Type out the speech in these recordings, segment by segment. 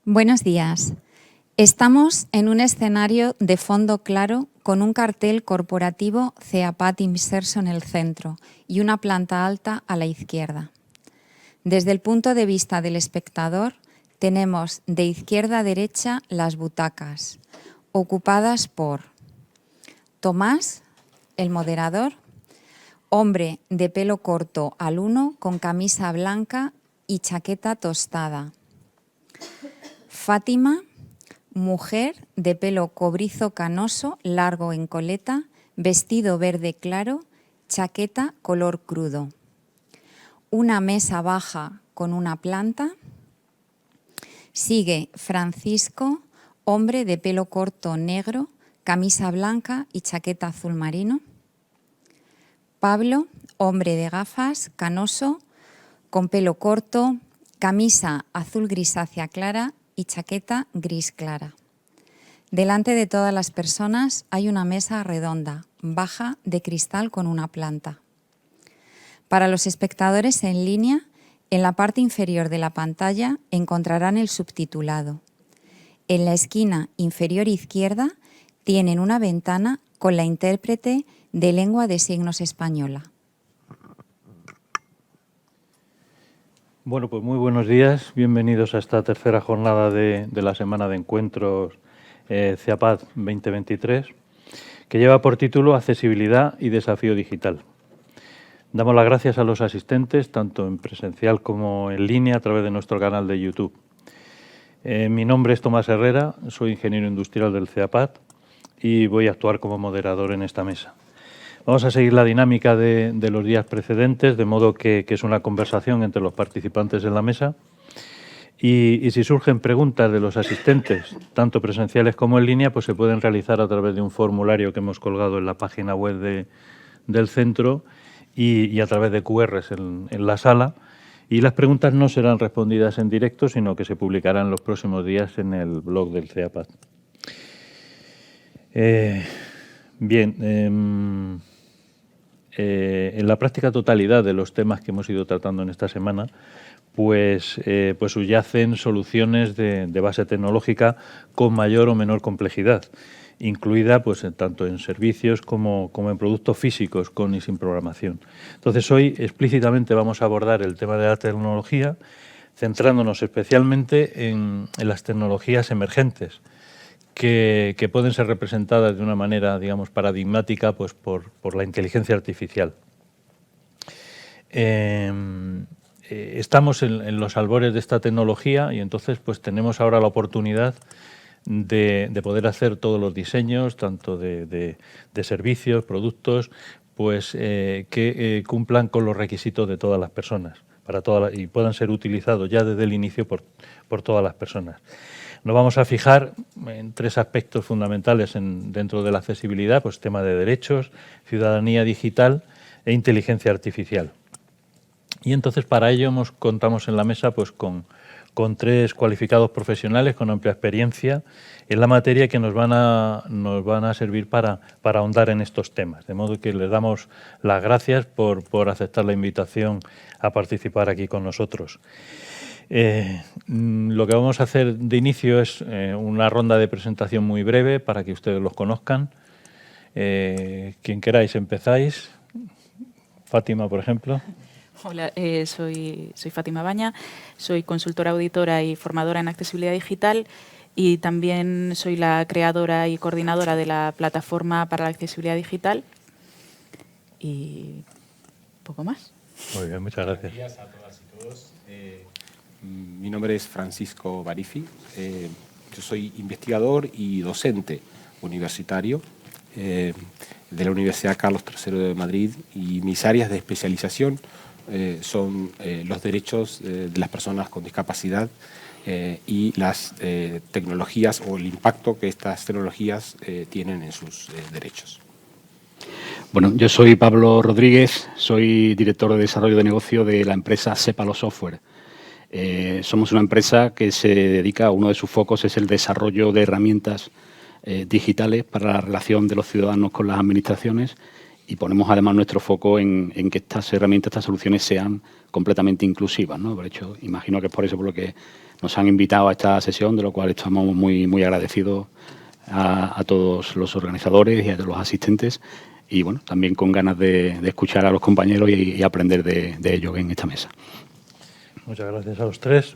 Buenos días. Estamos en un escenario de fondo claro con un cartel corporativo CEAPAT inserso en el centro y una planta alta a la izquierda. Desde el punto de vista del espectador, tenemos de izquierda a derecha las butacas, ocupadas por Tomás, el moderador, hombre de pelo corto al 1 con camisa blanca y chaqueta tostada. Fátima, mujer de pelo cobrizo canoso, largo en coleta, vestido verde claro, chaqueta color crudo. Una mesa baja con una planta. Sigue Francisco, hombre de pelo corto negro, camisa blanca y chaqueta azul marino. Pablo, hombre de gafas, canoso, con pelo corto, camisa azul grisácea clara y chaqueta gris clara. Delante de todas las personas hay una mesa redonda, baja, de cristal con una planta. Para los espectadores en línea, en la parte inferior de la pantalla encontrarán el subtitulado. En la esquina inferior izquierda tienen una ventana con la intérprete de lengua de signos española. Bueno, pues muy buenos días. Bienvenidos a esta tercera jornada de la Semana de Encuentros CEAPAT 2023, que lleva por título Accesibilidad y Desafío Digital. Damos las gracias a los asistentes, tanto en presencial como en línea, a través de nuestro canal de YouTube. Mi nombre es Tomás Herrera, soy ingeniero industrial del CEAPAT y voy a actuar como moderador en esta mesa. Vamos a seguir la dinámica de los días precedentes, de modo que es una conversación entre los participantes en la mesa. Y si surgen preguntas de los asistentes, tanto presenciales como en línea, pues se pueden realizar a través de un formulario que hemos colgado en la página web del centro y a través de QRs en la sala. Y las preguntas no serán respondidas en directo, sino que se publicarán los próximos días en el blog del CEAPAT. En la práctica totalidad de los temas que hemos ido tratando en esta semana, pues subyacen soluciones de base tecnológica con mayor o menor complejidad, incluida pues tanto en servicios como en productos físicos con y sin programación. Entonces, hoy explícitamente vamos a abordar el tema de la tecnología, centrándonos especialmente en las tecnologías emergentes, que pueden ser representadas de una manera, digamos, paradigmática pues por la inteligencia artificial. Estamos en los albores de esta tecnología y entonces pues tenemos ahora la oportunidad de poder hacer todos los diseños, tanto de servicios, productos, pues que cumplan con los requisitos de todas las personas y puedan ser utilizados ya desde el inicio por todas las personas. Nos vamos a fijar en tres aspectos fundamentales dentro de la accesibilidad, pues tema de derechos, ciudadanía digital e inteligencia artificial. Y entonces para ello contamos en la mesa pues con tres cualificados profesionales con amplia experiencia en la materia que nos van a servir para ahondar en estos temas. De modo que les damos las gracias por aceptar la invitación a participar aquí con nosotros. Lo que vamos a hacer de inicio es una ronda de presentación muy breve para que ustedes los conozcan. Quien queráis, empezáis. Fátima, por ejemplo. Hola, soy Fátima Baña, soy consultora auditora y formadora en accesibilidad digital y también soy la creadora y coordinadora de la plataforma para la accesibilidad digital y poco más. Muy bien, muchas gracias. Buenos días a todas y todos. Mi nombre es Francisco Barifi. Yo soy investigador y docente universitario de la Universidad Carlos III de Madrid y mis áreas de especialización son los derechos de las personas con discapacidad y las tecnologías o el impacto que estas tecnologías tienen en sus derechos. Bueno, yo soy Pablo Rodríguez, soy director de desarrollo de negocio de la empresa Sepalo Software. Somos una empresa que se dedica, uno de sus focos es el desarrollo de herramientas digitales para la relación de los ciudadanos con las administraciones y ponemos además nuestro foco en que estas herramientas, estas soluciones sean completamente inclusivas, ¿no? Por hecho, imagino que es por eso por lo que nos han invitado a esta sesión, de lo cual estamos muy agradecidos a todos los organizadores y a todos los asistentes, y bueno, también con ganas de escuchar a los compañeros y aprender de ellos en esta mesa. Muchas gracias a los tres.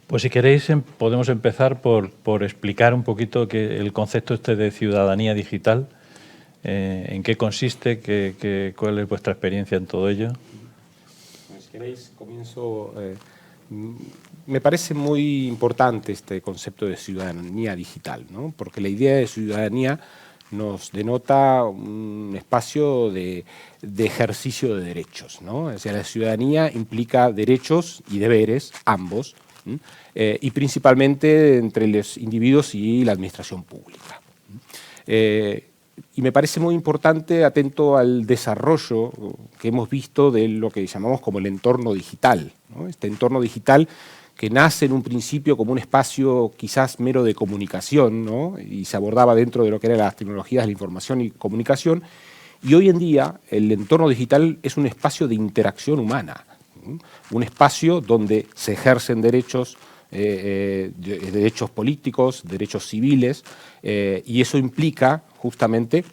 Pues si queréis podemos empezar por explicar un poquito el concepto este de ciudadanía digital, en qué consiste, cuál es vuestra experiencia en todo ello. Si queréis, comienzo. Me parece muy importante este concepto de ciudadanía digital, ¿no? Porque la idea de ciudadanía nos denota un espacio de ejercicio de derechos, ¿no? O sea, la ciudadanía implica derechos y deberes, ambos, y principalmente entre los individuos y la administración pública. Y me parece muy importante, atento al desarrollo que hemos visto de lo que llamamos como el entorno digital, ¿no? Este entorno digital que nace en un principio como un espacio quizás mero de comunicación, ¿no? Y se abordaba dentro de lo que eran las tecnologías de la información y comunicación, y hoy en día el entorno digital es un espacio de interacción humana, ¿no? Un espacio donde se ejercen derechos, derechos políticos, derechos civiles, y eso implica justamente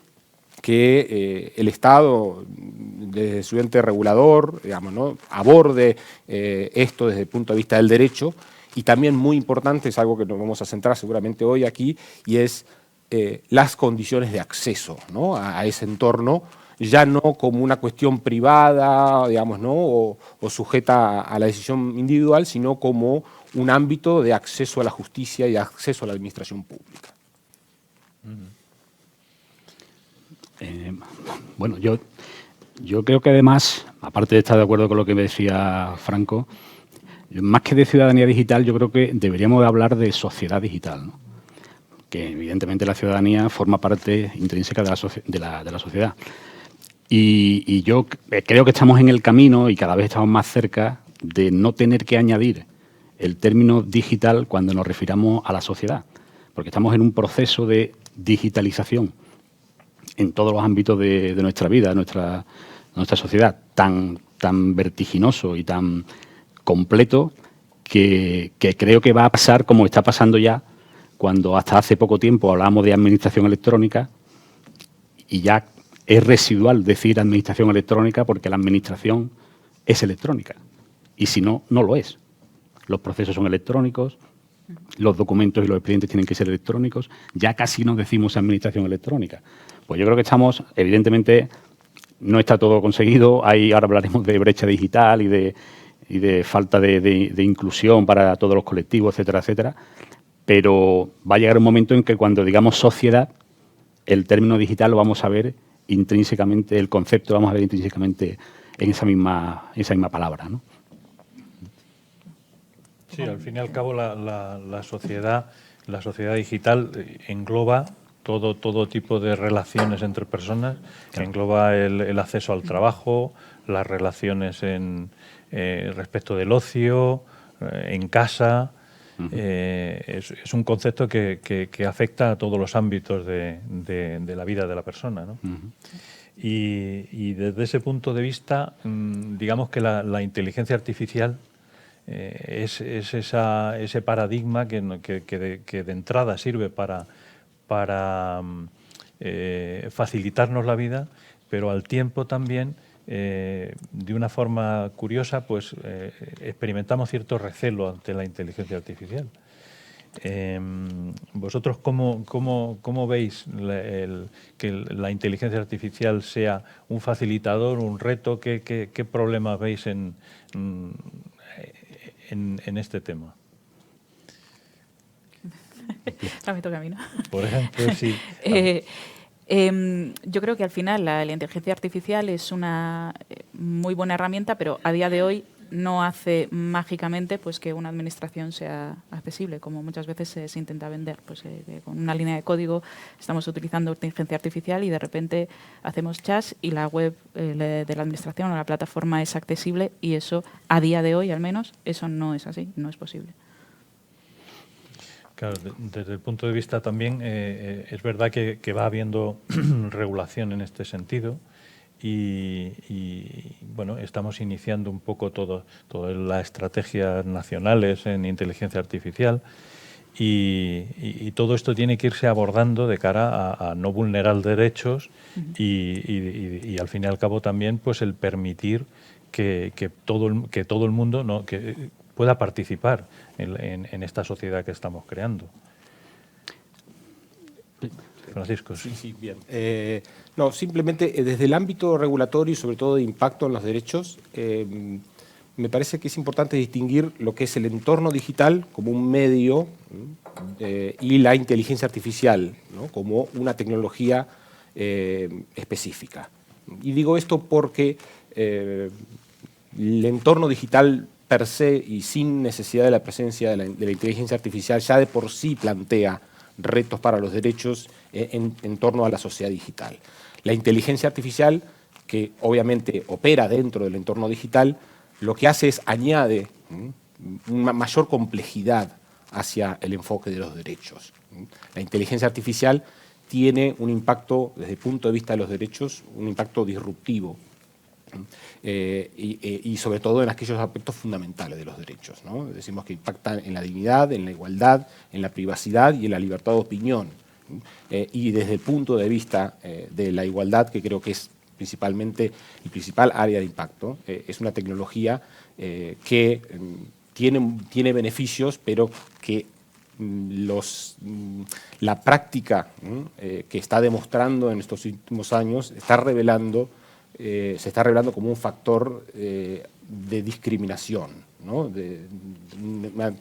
que el Estado, desde su ente regulador, digamos, ¿no?, aborde esto desde el punto de vista del derecho, y también muy importante, es algo que nos vamos a centrar seguramente hoy aquí, y es las condiciones de acceso, ¿no?, a ese entorno, ya no como una cuestión privada, digamos, ¿no?, o sujeta a la decisión individual, sino como un ámbito de acceso a la justicia y acceso a la administración pública. Bueno, yo creo que además, aparte de estar de acuerdo con lo que me decía Franco, más que de ciudadanía digital, yo creo que deberíamos de hablar de sociedad digital, ¿no? Que evidentemente la ciudadanía forma parte intrínseca de la sociedad. Y yo creo que estamos en el camino y cada vez estamos más cerca de no tener que añadir el término digital cuando nos refiramos a la sociedad, porque estamos en un proceso de digitalización en todos los ámbitos de nuestra vida, de nuestra sociedad, tan vertiginoso y tan completo que creo que va a pasar como está pasando ya, cuando hasta hace poco tiempo hablábamos de administración electrónica y ya es residual decir administración electrónica porque la administración es electrónica y si no, no lo es. Los procesos son electrónicos, los documentos y los expedientes tienen que ser electrónicos, ya casi no decimos administración electrónica. Pues yo creo que estamos, evidentemente, no está todo conseguido, ahora hablaremos de brecha digital y de falta de inclusión para todos los colectivos, etcétera, etcétera, pero va a llegar un momento en que cuando digamos sociedad, el término digital lo vamos a ver intrínsecamente, el concepto lo vamos a ver intrínsecamente en esa misma palabra, ¿no? Sí, al fin y al cabo la sociedad digital engloba todo tipo de relaciones entre personas, claro. Engloba el acceso al trabajo, las relaciones respecto del ocio, en casa. Es un concepto que afecta a todos los ámbitos de la vida de la persona, ¿no? Y desde ese punto de vista, digamos que la inteligencia artificial es ese paradigma que de entrada sirve para facilitarnos la vida, pero al tiempo también, de una forma curiosa, pues experimentamos cierto recelo ante la inteligencia artificial. ¿Vosotros cómo veis que la inteligencia artificial sea un facilitador, un reto? ¿Qué problemas veis en este tema? Ahora me toca a mí, ¿no? Por ejemplo, sí. Yo creo que al final la inteligencia artificial es una muy buena herramienta, pero a día de hoy no hace mágicamente pues que una administración sea accesible, como muchas veces se intenta vender. Pues, con una línea de código estamos utilizando inteligencia artificial y de repente hacemos chat y la web de la administración o la plataforma es accesible, y eso a día de hoy al menos eso no es así, no es posible. Claro, desde el punto de vista también, es verdad que va habiendo regulación en este sentido y, bueno, estamos iniciando un poco todas las estrategias nacionales en inteligencia artificial y todo esto tiene que irse abordando de cara a no vulnerar derechos y al fin y al cabo también pues el permitir que todo el mundo que pueda participar en esta sociedad que estamos creando. Francisco. Sí, bien. No, simplemente desde el ámbito regulatorio y sobre todo de impacto en los derechos, me parece que es importante distinguir lo que es el entorno digital como un medio y la inteligencia artificial, ¿no?, como una tecnología específica. Y digo esto porque el entorno digital per se y sin necesidad de la presencia de la inteligencia artificial ya de por sí plantea retos para los derechos en torno a la sociedad digital. La inteligencia artificial, que obviamente opera dentro del entorno digital, lo que hace es añade una mayor complejidad hacia el enfoque de los derechos. La inteligencia artificial tiene un impacto, desde el punto de vista de los derechos, un impacto disruptivo. Y sobre todo en aquellos aspectos fundamentales de los derechos, ¿no? Decimos que impactan en la dignidad, en la igualdad, en la privacidad y en la libertad de opinión. Y desde el punto de vista de la igualdad, que creo que es principalmente el principal área de impacto, es una tecnología que tiene beneficios, pero que la práctica que está demostrando en estos últimos años se está revelando como un factor de discriminación, ¿no? De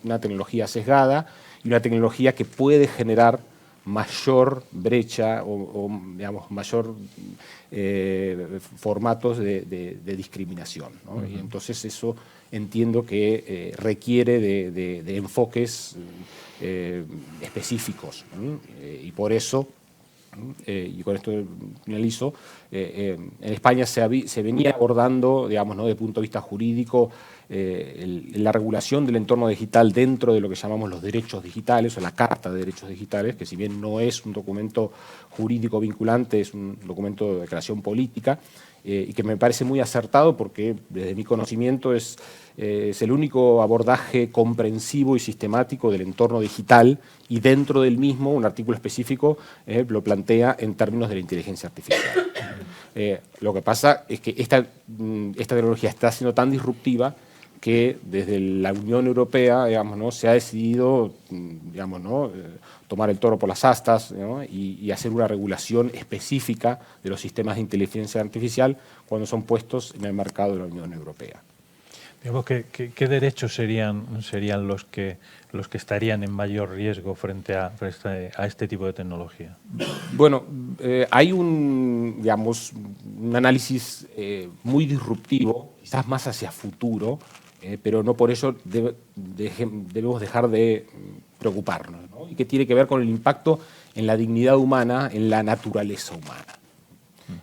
una tecnología sesgada y una tecnología que puede generar mayor brecha o digamos, mayor formatos de discriminación, ¿no? Y entonces eso entiendo que requiere de enfoques específicos, ¿no? Y por eso, y con esto finalizo, en España se venía abordando, digamos, ¿no?, desde el punto de vista jurídico, la regulación del entorno digital dentro de lo que llamamos los derechos digitales o la Carta de Derechos Digitales, que si bien no es un documento jurídico vinculante, es un documento de declaración política, y que me parece muy acertado porque desde mi conocimiento es el único abordaje comprensivo y sistemático del entorno digital y dentro del mismo un artículo específico lo plantea en términos de la inteligencia artificial. Lo que pasa es que esta tecnología está siendo tan disruptiva que desde la Unión Europea, digamos, ¿no?, se ha decidido, digamos, ¿no?, tomar el toro por las astas, ¿no?, y hacer una regulación específica de los sistemas de inteligencia artificial cuando son puestos en el mercado de la Unión Europea. Digamos, ¿qué derechos serían los que estarían en mayor riesgo frente a este tipo de tecnología? Bueno, hay un análisis muy disruptivo, quizás más hacia futuro, pero no por eso debemos dejar de preocuparnos, ¿no? Y que tiene que ver con el impacto en la dignidad humana, en la naturaleza humana.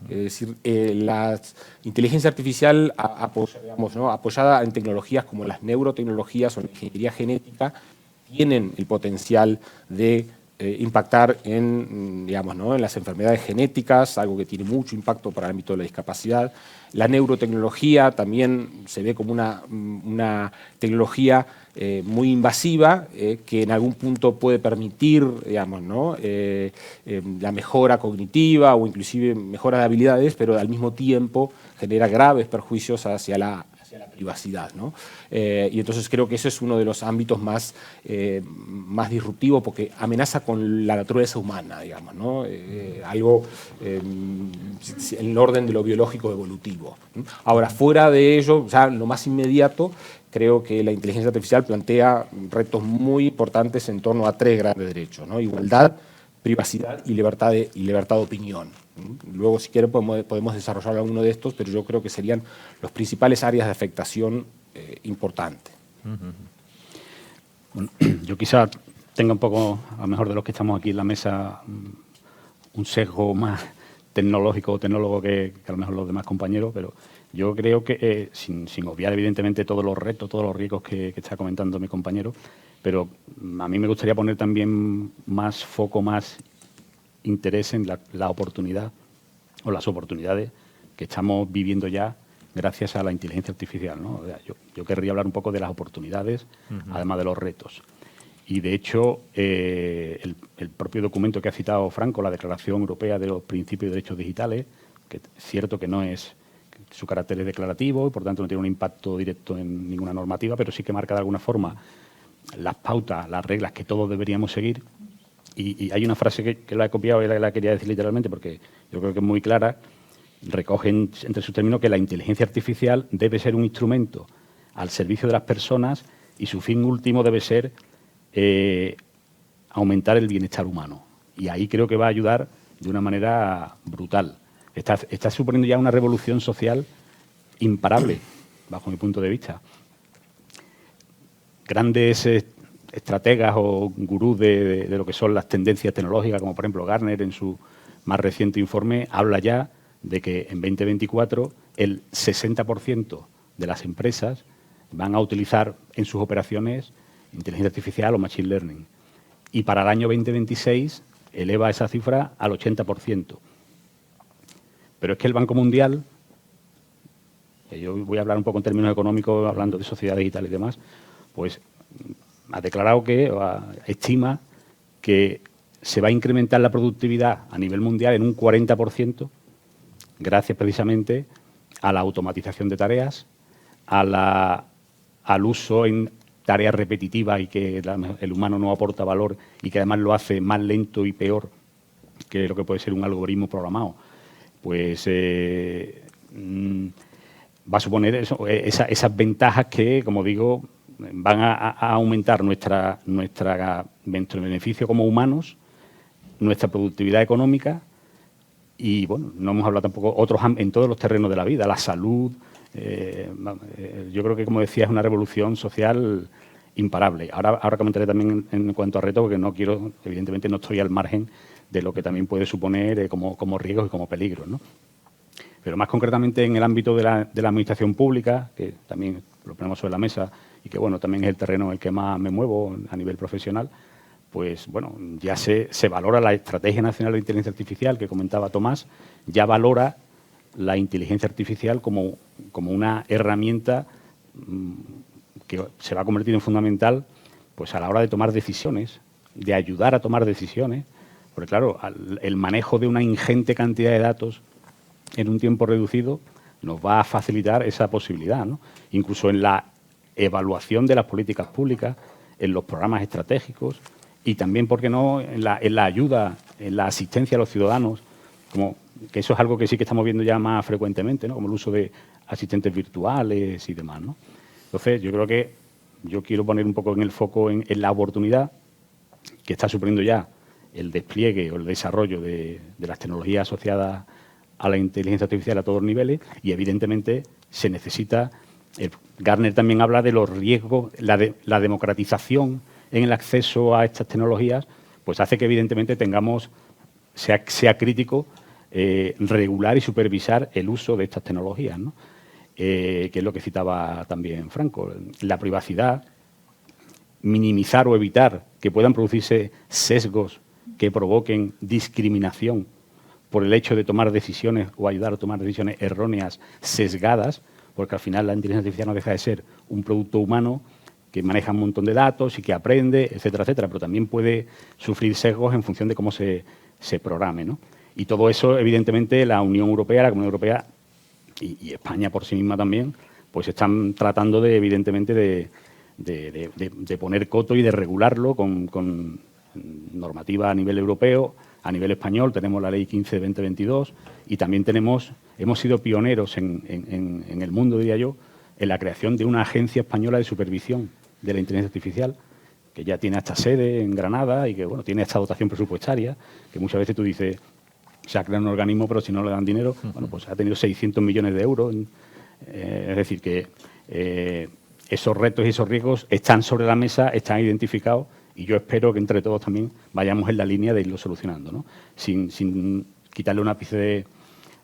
Es decir, la inteligencia artificial apoyada en tecnologías como las neurotecnologías o la ingeniería genética tienen el potencial de impactar en las enfermedades genéticas, algo que tiene mucho impacto para el ámbito de la discapacidad. La neurotecnología también se ve como una tecnología muy invasiva que en algún punto puede permitir, la mejora cognitiva o inclusive mejora de habilidades, pero al mismo tiempo genera graves perjuicios hacia la privacidad, ¿no? Y entonces creo que eso es uno de los ámbitos más disruptivos porque amenaza con la naturaleza humana, digamos, ¿no? Algo en el orden de lo biológico evolutivo. Ahora, fuera de ello, ya lo más inmediato, creo que la inteligencia artificial plantea retos muy importantes en torno a 3 grandes derechos, ¿no? Igualdad, privacidad y libertad de opinión. Luego, si quieren, podemos desarrollar alguno de estos, pero yo creo que serían los principales áreas de afectación importantes. Bueno, yo quizá tenga un poco, a lo mejor de los que estamos aquí en la mesa, un sesgo más tecnológico o tecnólogo que a lo mejor los demás compañeros, pero Yo creo que, sin obviar evidentemente todos los retos, todos los riesgos que está comentando mi compañero, pero a mí me gustaría poner también más foco, más interés en la oportunidad o las oportunidades que estamos viviendo ya gracias a la inteligencia artificial, ¿no? O sea, yo querría hablar un poco de las oportunidades, además de los retos. Y, de hecho, el propio documento que ha citado Franco, la Declaración Europea de los Principios y Derechos Digitales, que es cierto que no es, su carácter es declarativo y, por tanto, no tiene un impacto directo en ninguna normativa, pero sí que marca de alguna forma las pautas, las reglas que todos deberíamos seguir. Y hay una frase que la he copiado y la quería decir literalmente porque yo creo que es muy clara. Recoge entre sus términos que la inteligencia artificial debe ser un instrumento al servicio de las personas y su fin último debe ser aumentar el bienestar humano. Y ahí creo que va a ayudar de una manera brutal. Está suponiendo ya una revolución social imparable, bajo mi punto de vista. Grandes estrategas o gurús de lo que son las tendencias tecnológicas, como por ejemplo Gartner en su más reciente informe, habla ya de que en 2024 el 60% de las empresas van a utilizar en sus operaciones inteligencia artificial o machine learning. Y para el año 2026 eleva esa cifra al 80%. Pero es que el Banco Mundial, yo voy a hablar un poco en términos económicos, hablando de sociedad digital y demás, pues ha declarado que estima que se va a incrementar la productividad a nivel mundial en un 40%, gracias precisamente a la automatización de tareas, al uso en tareas repetitivas y que el humano no aporta valor y que además lo hace más lento y peor que lo que puede ser un algoritmo programado. Pues va a suponer esas ventajas que, como digo, van a aumentar nuestro beneficio como humanos, nuestra productividad económica y, bueno, no hemos hablado tampoco en todos los terrenos de la vida, la salud. Yo creo que, como decía, es una revolución social imparable. Ahora comentaré también en cuanto a retos, porque no quiero, evidentemente no estoy al margen de lo que también puede suponer como riesgos y como peligros, ¿no? Pero más concretamente en el ámbito de la administración pública, que también lo ponemos sobre la mesa y que, bueno, también es el terreno en el que más me muevo a nivel profesional, pues, bueno, ya se valora la Estrategia Nacional de Inteligencia Artificial, que comentaba Tomás, ya valora la inteligencia artificial como una herramienta que se va a convertir en fundamental, pues, a la hora de tomar decisiones, de ayudar a tomar decisiones, porque, claro, el manejo de una ingente cantidad de datos en un tiempo reducido nos va a facilitar esa posibilidad, ¿no? Incluso en la evaluación de las políticas públicas, en los programas estratégicos y también, ¿por qué no?, en la ayuda, en la asistencia a los ciudadanos, como que eso es algo que sí que estamos viendo ya más frecuentemente, ¿no?, como el uso de asistentes virtuales y demás, ¿no? Entonces, yo creo que yo quiero poner un poco en el foco en la oportunidad que está suponiendo ya el despliegue o el desarrollo de las tecnologías asociadas a la inteligencia artificial a todos los niveles y, evidentemente, se necesita. Gartner también habla de los riesgos, la democratización en el acceso a estas tecnologías, pues hace que, evidentemente, sea crítico regular y supervisar el uso de estas tecnologías, ¿no? Que es lo que citaba también Franco. La privacidad, minimizar o evitar que puedan producirse sesgos que provoquen discriminación por el hecho de tomar decisiones o ayudar a tomar decisiones erróneas, sesgadas, porque al final la inteligencia artificial no deja de ser un producto humano que maneja un montón de datos y que aprende, etcétera, etcétera, pero también puede sufrir sesgos en función de cómo se programe, ¿no? Y todo eso, evidentemente, la Unión Europea, la Comunidad Europea y España por sí misma también, pues están tratando evidentemente de poner coto y de regularlo con normativa a nivel europeo. A nivel español tenemos la Ley 15 de 2022 y también hemos sido pioneros en el mundo, diría yo, en la creación de una agencia española de supervisión de la inteligencia artificial, que ya tiene hasta sede en Granada y que, bueno, tiene esta dotación presupuestaria, que muchas veces tú dices, se ha creado un organismo, pero si no le dan dinero, bueno, pues ha tenido 600 millones de euros. Es decir, que esos retos y esos riesgos están sobre la mesa, están identificados, y yo espero que entre todos también vayamos en la línea de irlo solucionando, ¿no? Sin quitarle un ápice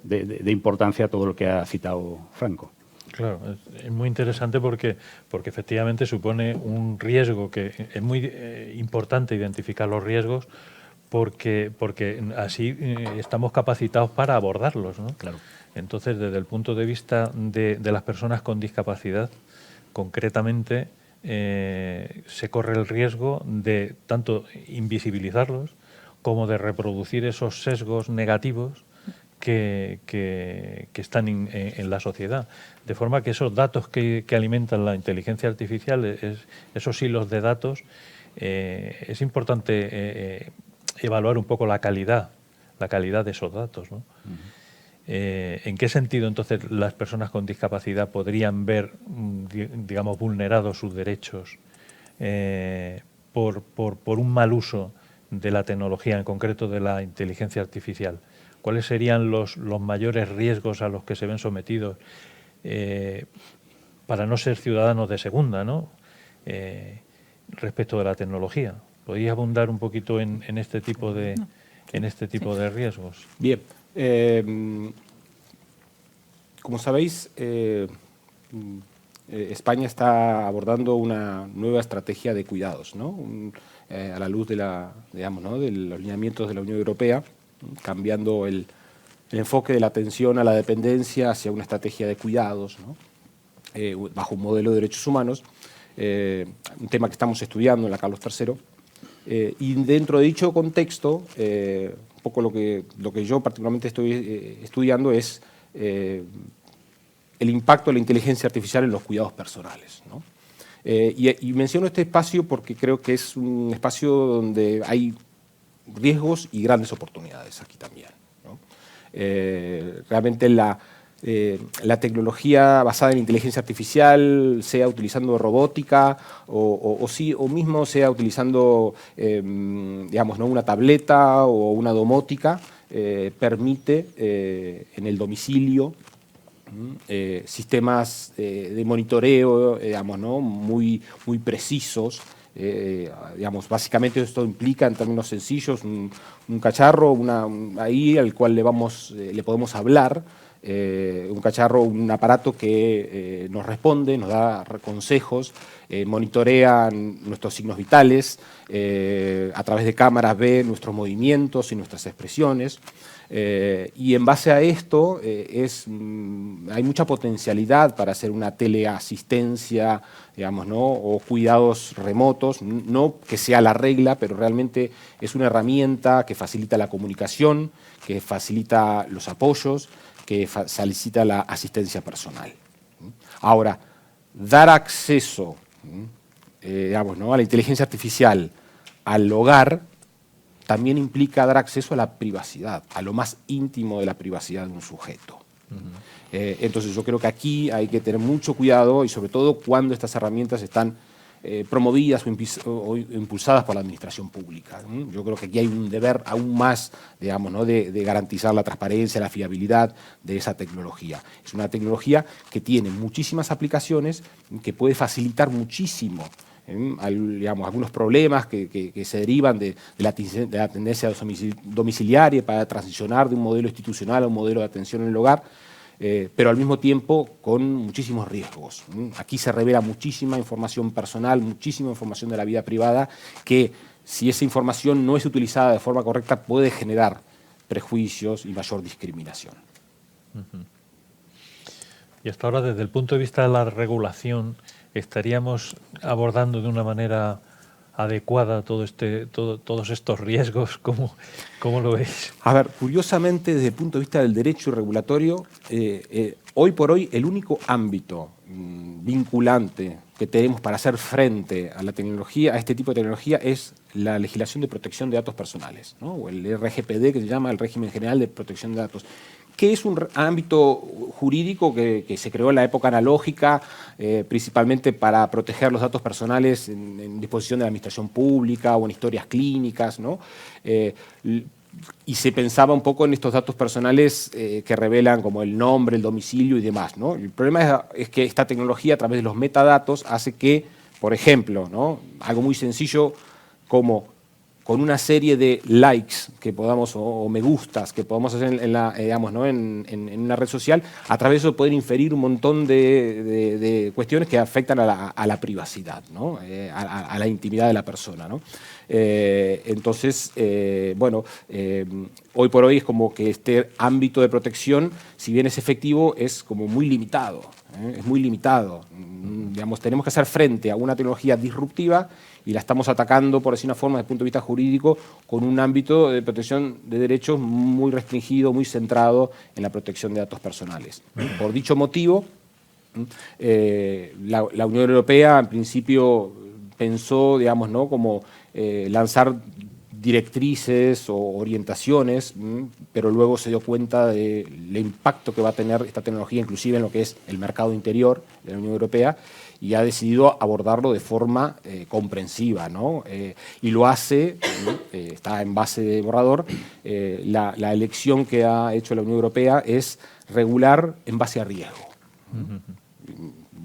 de importancia todo lo que ha citado Franco. Claro, es muy interesante porque efectivamente supone un riesgo que es muy importante identificar los riesgos porque así estamos capacitados para abordarlos, ¿no? Claro. Entonces, desde el punto de vista de las personas con discapacidad, concretamente se corre el riesgo de tanto invisibilizarlos como de reproducir esos sesgos negativos que están en la sociedad. De forma que esos datos que alimentan la inteligencia artificial, esos hilos de datos, es importante evaluar un poco la calidad de esos datos, ¿no? ¿En qué sentido entonces las personas con discapacidad podrían ver, digamos, vulnerados sus derechos por un mal uso de la tecnología, en concreto de la inteligencia artificial? ¿Cuáles serían los mayores riesgos a los que se ven sometidos para no ser ciudadanos de segunda, ¿no? Respecto de la tecnología? ¿Podrías abundar un poquito en este tipo de riesgos? Bien. Como sabéis, España está abordando una nueva estrategia de cuidados, ¿no? A la luz de de los lineamientos de la Unión Europea, cambiando el enfoque de la atención a la dependencia hacia una estrategia de cuidados, ¿no? Bajo un modelo de derechos humanos, un tema que estamos estudiando en la Carlos III. Y dentro de dicho contexto, un poco lo que yo particularmente estoy estudiando es el impacto de la inteligencia artificial en los cuidados personales, ¿no? Y menciono este espacio porque creo que es un espacio donde hay riesgos y grandes oportunidades aquí también, ¿no? Realmente la tecnología basada en inteligencia artificial, sea utilizando robótica o mismo sea utilizando digamos, ¿no? una tableta o una domótica, permite en el domicilio sistemas de monitoreo, digamos, ¿no? muy precisos. Digamos, básicamente esto implica, en términos sencillos, un cacharro ahí al cual le podemos hablar, un cacharro, un aparato que nos responde, nos da consejos, monitorea nuestros signos vitales, a través de cámaras ve nuestros movimientos y nuestras expresiones. Y en base a esto hay mucha potencialidad para hacer una teleasistencia, digamos, ¿no? O cuidados remotos, no que sea la regla, pero realmente es una herramienta que facilita la comunicación, que facilita los apoyos, que facilita la asistencia personal. Ahora, dar acceso digamos, ¿no? a la inteligencia artificial al hogar también implica dar acceso a la privacidad, a lo más íntimo de la privacidad de un sujeto. Entonces yo creo que aquí hay que tener mucho cuidado y sobre todo cuando estas herramientas están promovidas o impulsadas por la administración pública. Yo creo que aquí hay un deber aún más, digamos, ¿no? de garantizar la transparencia, la fiabilidad de esa tecnología. Es una tecnología que tiene muchísimas aplicaciones, que puede facilitar muchísimo digamos, algunos problemas que se derivan de la tendencia domiciliaria para transicionar de un modelo institucional a un modelo de atención en el hogar, pero al mismo tiempo con muchísimos riesgos. Aquí se revela muchísima información personal, muchísima información de la vida privada, que si esa información no es utilizada de forma correcta puede generar prejuicios y mayor discriminación. Y hasta ahora, desde el punto de vista de la regulación, ¿estaríamos abordando de una manera adecuada todos estos riesgos? ¿Cómo lo veis? A ver, curiosamente, desde el punto de vista del derecho regulatorio, hoy por hoy el único ámbito vinculante que tenemos para hacer frente a la tecnología, a este tipo de tecnología, es la legislación de protección de datos personales, ¿no? O el RGPD, que se llama el Régimen General de Protección de Datos, que es un ámbito jurídico que se creó en la época analógica, principalmente para proteger los datos personales en disposición de la administración pública o en historias clínicas, ¿no? Y se pensaba un poco en estos datos personales que revelan como el nombre, el domicilio y demás, ¿no? El problema es que esta tecnología, a través de los metadatos, hace que, por ejemplo, ¿no? Algo muy sencillo como con una serie de likes que podamos, o me gustas que podamos hacer digamos, ¿no? en una red social, a través de eso poder inferir un montón de cuestiones que afectan a la privacidad, ¿no? A la intimidad de la persona, ¿no? Entonces, bueno, hoy por hoy es como que este ámbito de protección, si bien es efectivo, es como muy limitado, es muy limitado. Digamos, tenemos que hacer frente a una tecnología disruptiva y la estamos atacando, por decir una forma, desde el punto de vista jurídico, con un ámbito de protección de derechos muy restringido, muy centrado en la protección de datos personales. Por dicho motivo, la Unión Europea, en principio, pensó, digamos, ¿no? como lanzar directrices o orientaciones, pero luego se dio cuenta del impacto que va a tener esta tecnología, inclusive en lo que es el mercado interior de la Unión Europea, y ha decidido abordarlo de forma comprensiva, ¿no? Y lo hace, está en base de borrador, la elección que ha hecho la Unión Europea es regular en base a riesgo.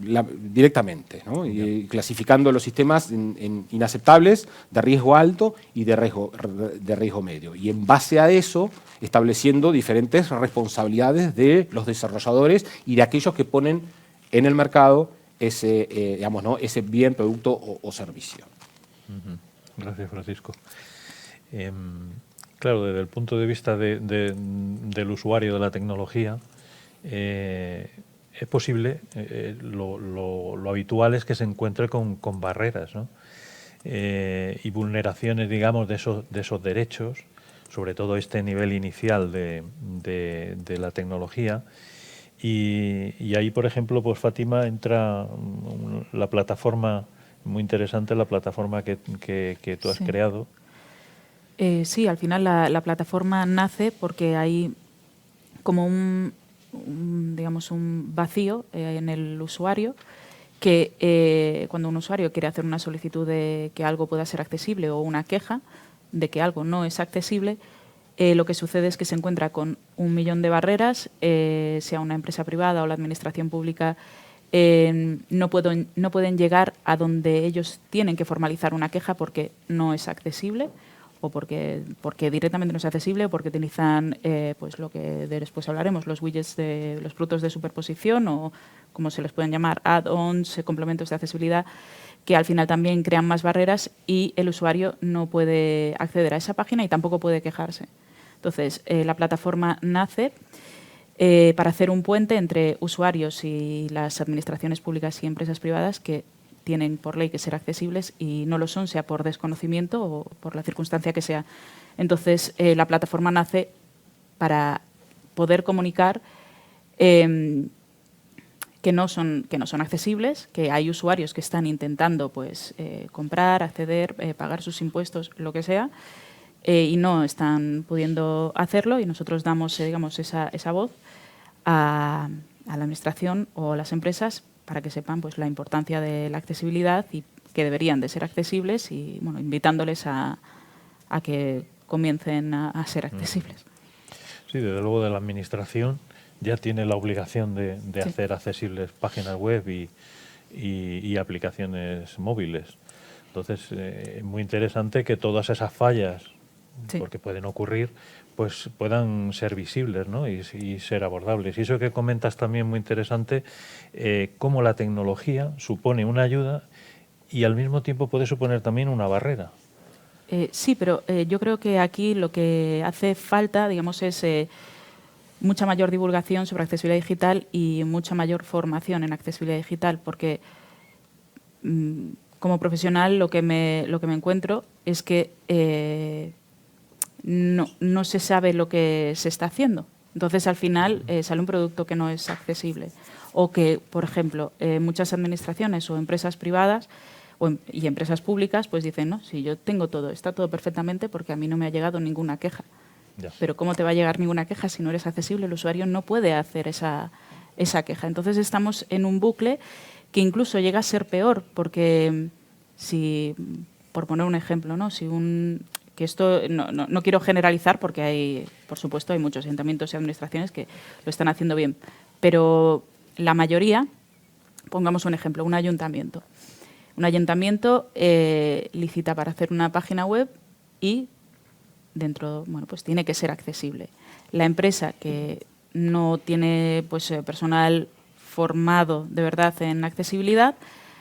Directamente, ¿no? Y clasificando los sistemas en inaceptables, de riesgo alto y de riesgo medio. Y en base a eso, estableciendo diferentes responsabilidades de los desarrolladores y de aquellos que ponen en el mercado ese, digamos, ¿no? ese bien, producto o servicio. Gracias, Francisco. Claro, desde el punto de vista del usuario de la tecnología, es posible, lo habitual es que se encuentre con barreras, ¿no? Y vulneraciones, digamos, de esos derechos, sobre todo este nivel inicial de la tecnología. Y ahí, por ejemplo, pues Fátima, entra la plataforma, muy interesante, la plataforma que tú has creado. Sí, al final la plataforma nace porque hay como digamos, un vacío en el usuario, que cuando un usuario quiere hacer una solicitud de que algo pueda ser accesible o una queja de que algo no es accesible, lo que sucede es que se encuentra con 1 millón de barreras, sea una empresa privada o la administración pública, no pueden llegar a donde ellos tienen que formalizar una queja porque no es accesible, o porque directamente no es accesible, o porque utilizan pues lo que después hablaremos, los widgets de los productos de superposición, o como se les pueden llamar, add-ons, complementos de accesibilidad, que al final también crean más barreras y el usuario no puede acceder a esa página y tampoco puede quejarse. Entonces, la plataforma nace para hacer un puente entre usuarios y las administraciones públicas y empresas privadas que tienen por ley que ser accesibles y no lo son, sea por desconocimiento o por la circunstancia que sea. Entonces, la plataforma nace para poder comunicar que no son accesibles, que hay usuarios que están intentando pues, comprar, acceder, pagar sus impuestos, lo que sea, y no están pudiendo hacerlo, y nosotros damos digamos, esa voz a la administración o a las empresas para que sepan pues, la importancia de la accesibilidad y que deberían de ser accesibles, y bueno, invitándoles a que comiencen a ser accesibles. Sí, desde luego de la administración ya tiene la obligación de hacer accesibles páginas web y aplicaciones móviles. Entonces, es muy interesante que todas esas fallas, porque pueden ocurrir, pues puedan ser visibles, ¿no? y ser abordables. Y eso que comentas también muy interesante, cómo la tecnología supone una ayuda y al mismo tiempo puede suponer también una barrera. Sí, pero yo creo que aquí lo que hace falta, digamos, es mucha mayor divulgación sobre accesibilidad digital y mucha mayor formación en accesibilidad digital, porque como profesional lo que me encuentro es que no se sabe lo que se está haciendo. Entonces, al final, sale un producto que no es accesible. O que, por ejemplo, muchas administraciones o empresas privadas y empresas públicas pues dicen, no, si yo tengo todo, está todo perfectamente porque a mí no me ha llegado ninguna queja. Ya. Pero ¿cómo te va a llegar ninguna queja si no eres accesible? El usuario no puede hacer esa queja. Entonces, estamos en un bucle que incluso llega a ser peor, porque si, por poner un ejemplo, ¿no? Que esto no quiero generalizar porque hay, por supuesto, hay muchos ayuntamientos y administraciones que lo están haciendo bien, pero la mayoría, pongamos un ejemplo, un ayuntamiento. Un ayuntamiento licita para hacer una página web y dentro, bueno, pues tiene que ser accesible. La empresa que no tiene pues, personal formado de verdad en accesibilidad,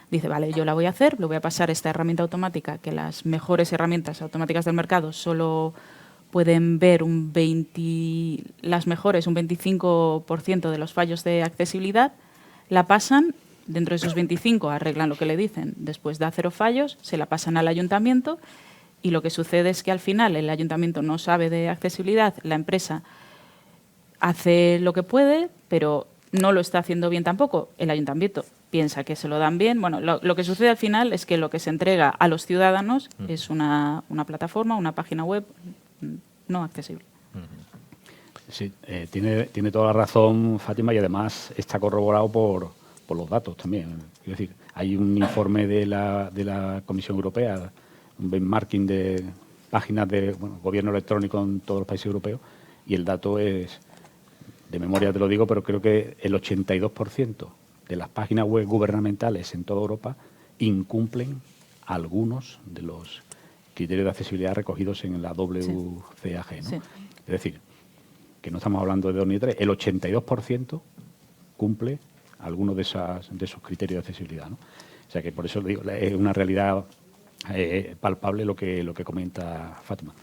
dice, vale, yo la voy a hacer, le voy a pasar esta herramienta automática, que las mejores herramientas automáticas del mercado solo pueden ver las mejores, un 25% de los fallos de accesibilidad, la pasan, dentro de esos 25 arreglan lo que le dicen, después da 0 fallos, se la pasan al ayuntamiento y lo que sucede es que al final el ayuntamiento no sabe de accesibilidad, la empresa hace lo que puede, pero no lo está haciendo bien tampoco. El ayuntamiento piensa que se lo dan bien. Bueno, lo que sucede al final es que lo que se entrega a los ciudadanos es una plataforma, una página web no accesible. Sí, tiene toda la razón Fátima, y además está corroborado por los datos también. Es decir, hay un informe de la Comisión Europea, un benchmarking de páginas de gobierno electrónico en todos los países europeos, y el dato es, de memoria te lo digo, pero creo que el 82% de las páginas web gubernamentales en toda Europa incumplen algunos de los criterios de accesibilidad recogidos en la WCAG, ¿no? Sí. Es decir, que no estamos hablando de 2 ni 3, el 82% cumple algunos de esos criterios de accesibilidad, ¿no? O sea que por eso digo, es una realidad palpable lo que comenta Fátima.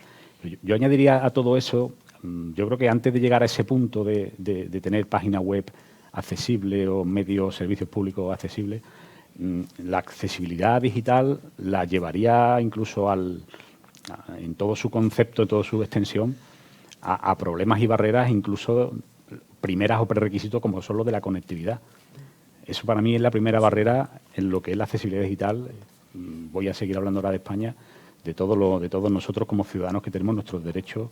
Yo añadiría a todo eso, yo creo que antes de llegar a ese punto de tener página web accesible o medios, servicios públicos accesibles, la accesibilidad digital la llevaría incluso en todo su concepto, en toda su extensión, a problemas y barreras, incluso primeras o prerequisitos como son los de la conectividad. Eso para mí es la primera barrera en lo que es la accesibilidad digital. Voy a seguir hablando ahora de España, de todos nosotros como ciudadanos que tenemos nuestros derechos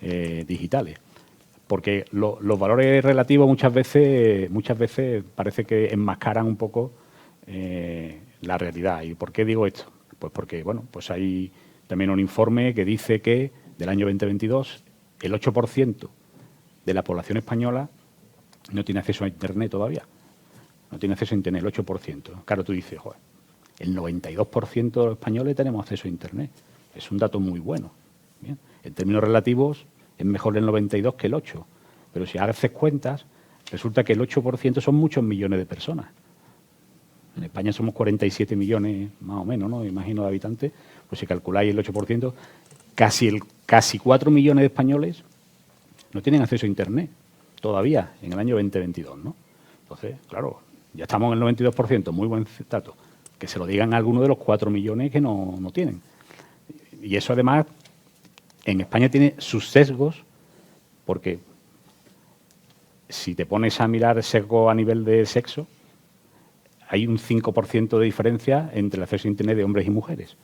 digitales. Porque los valores relativos muchas veces parece que enmascaran un poco la realidad. ¿Y por qué digo esto? Pues porque, bueno, pues hay también un informe que dice que del año 2022 el 8% de la población española no tiene acceso a Internet todavía. No tiene acceso a Internet, el 8%. Claro, tú dices, joder, el 92% de los españoles tenemos acceso a Internet. Es un dato muy bueno. Bien. En términos relativos, es mejor el 92 que el 8. Pero si haces cuentas, resulta que el 8% son muchos millones de personas. En España somos 47 millones, más o menos, ¿no? Imagino, de habitantes. Pues si calculáis el 8%, casi 4 millones de españoles no tienen acceso a Internet todavía en el año 2022, ¿no? Entonces, claro, ya estamos en el 92%, muy buen dato. Que se lo digan a alguno de los 4 millones que no tienen. Y eso, además, en España tiene sus sesgos, porque si te pones a mirar sesgo a nivel de sexo, hay un 5% de diferencia entre el acceso a Internet de hombres y mujeres.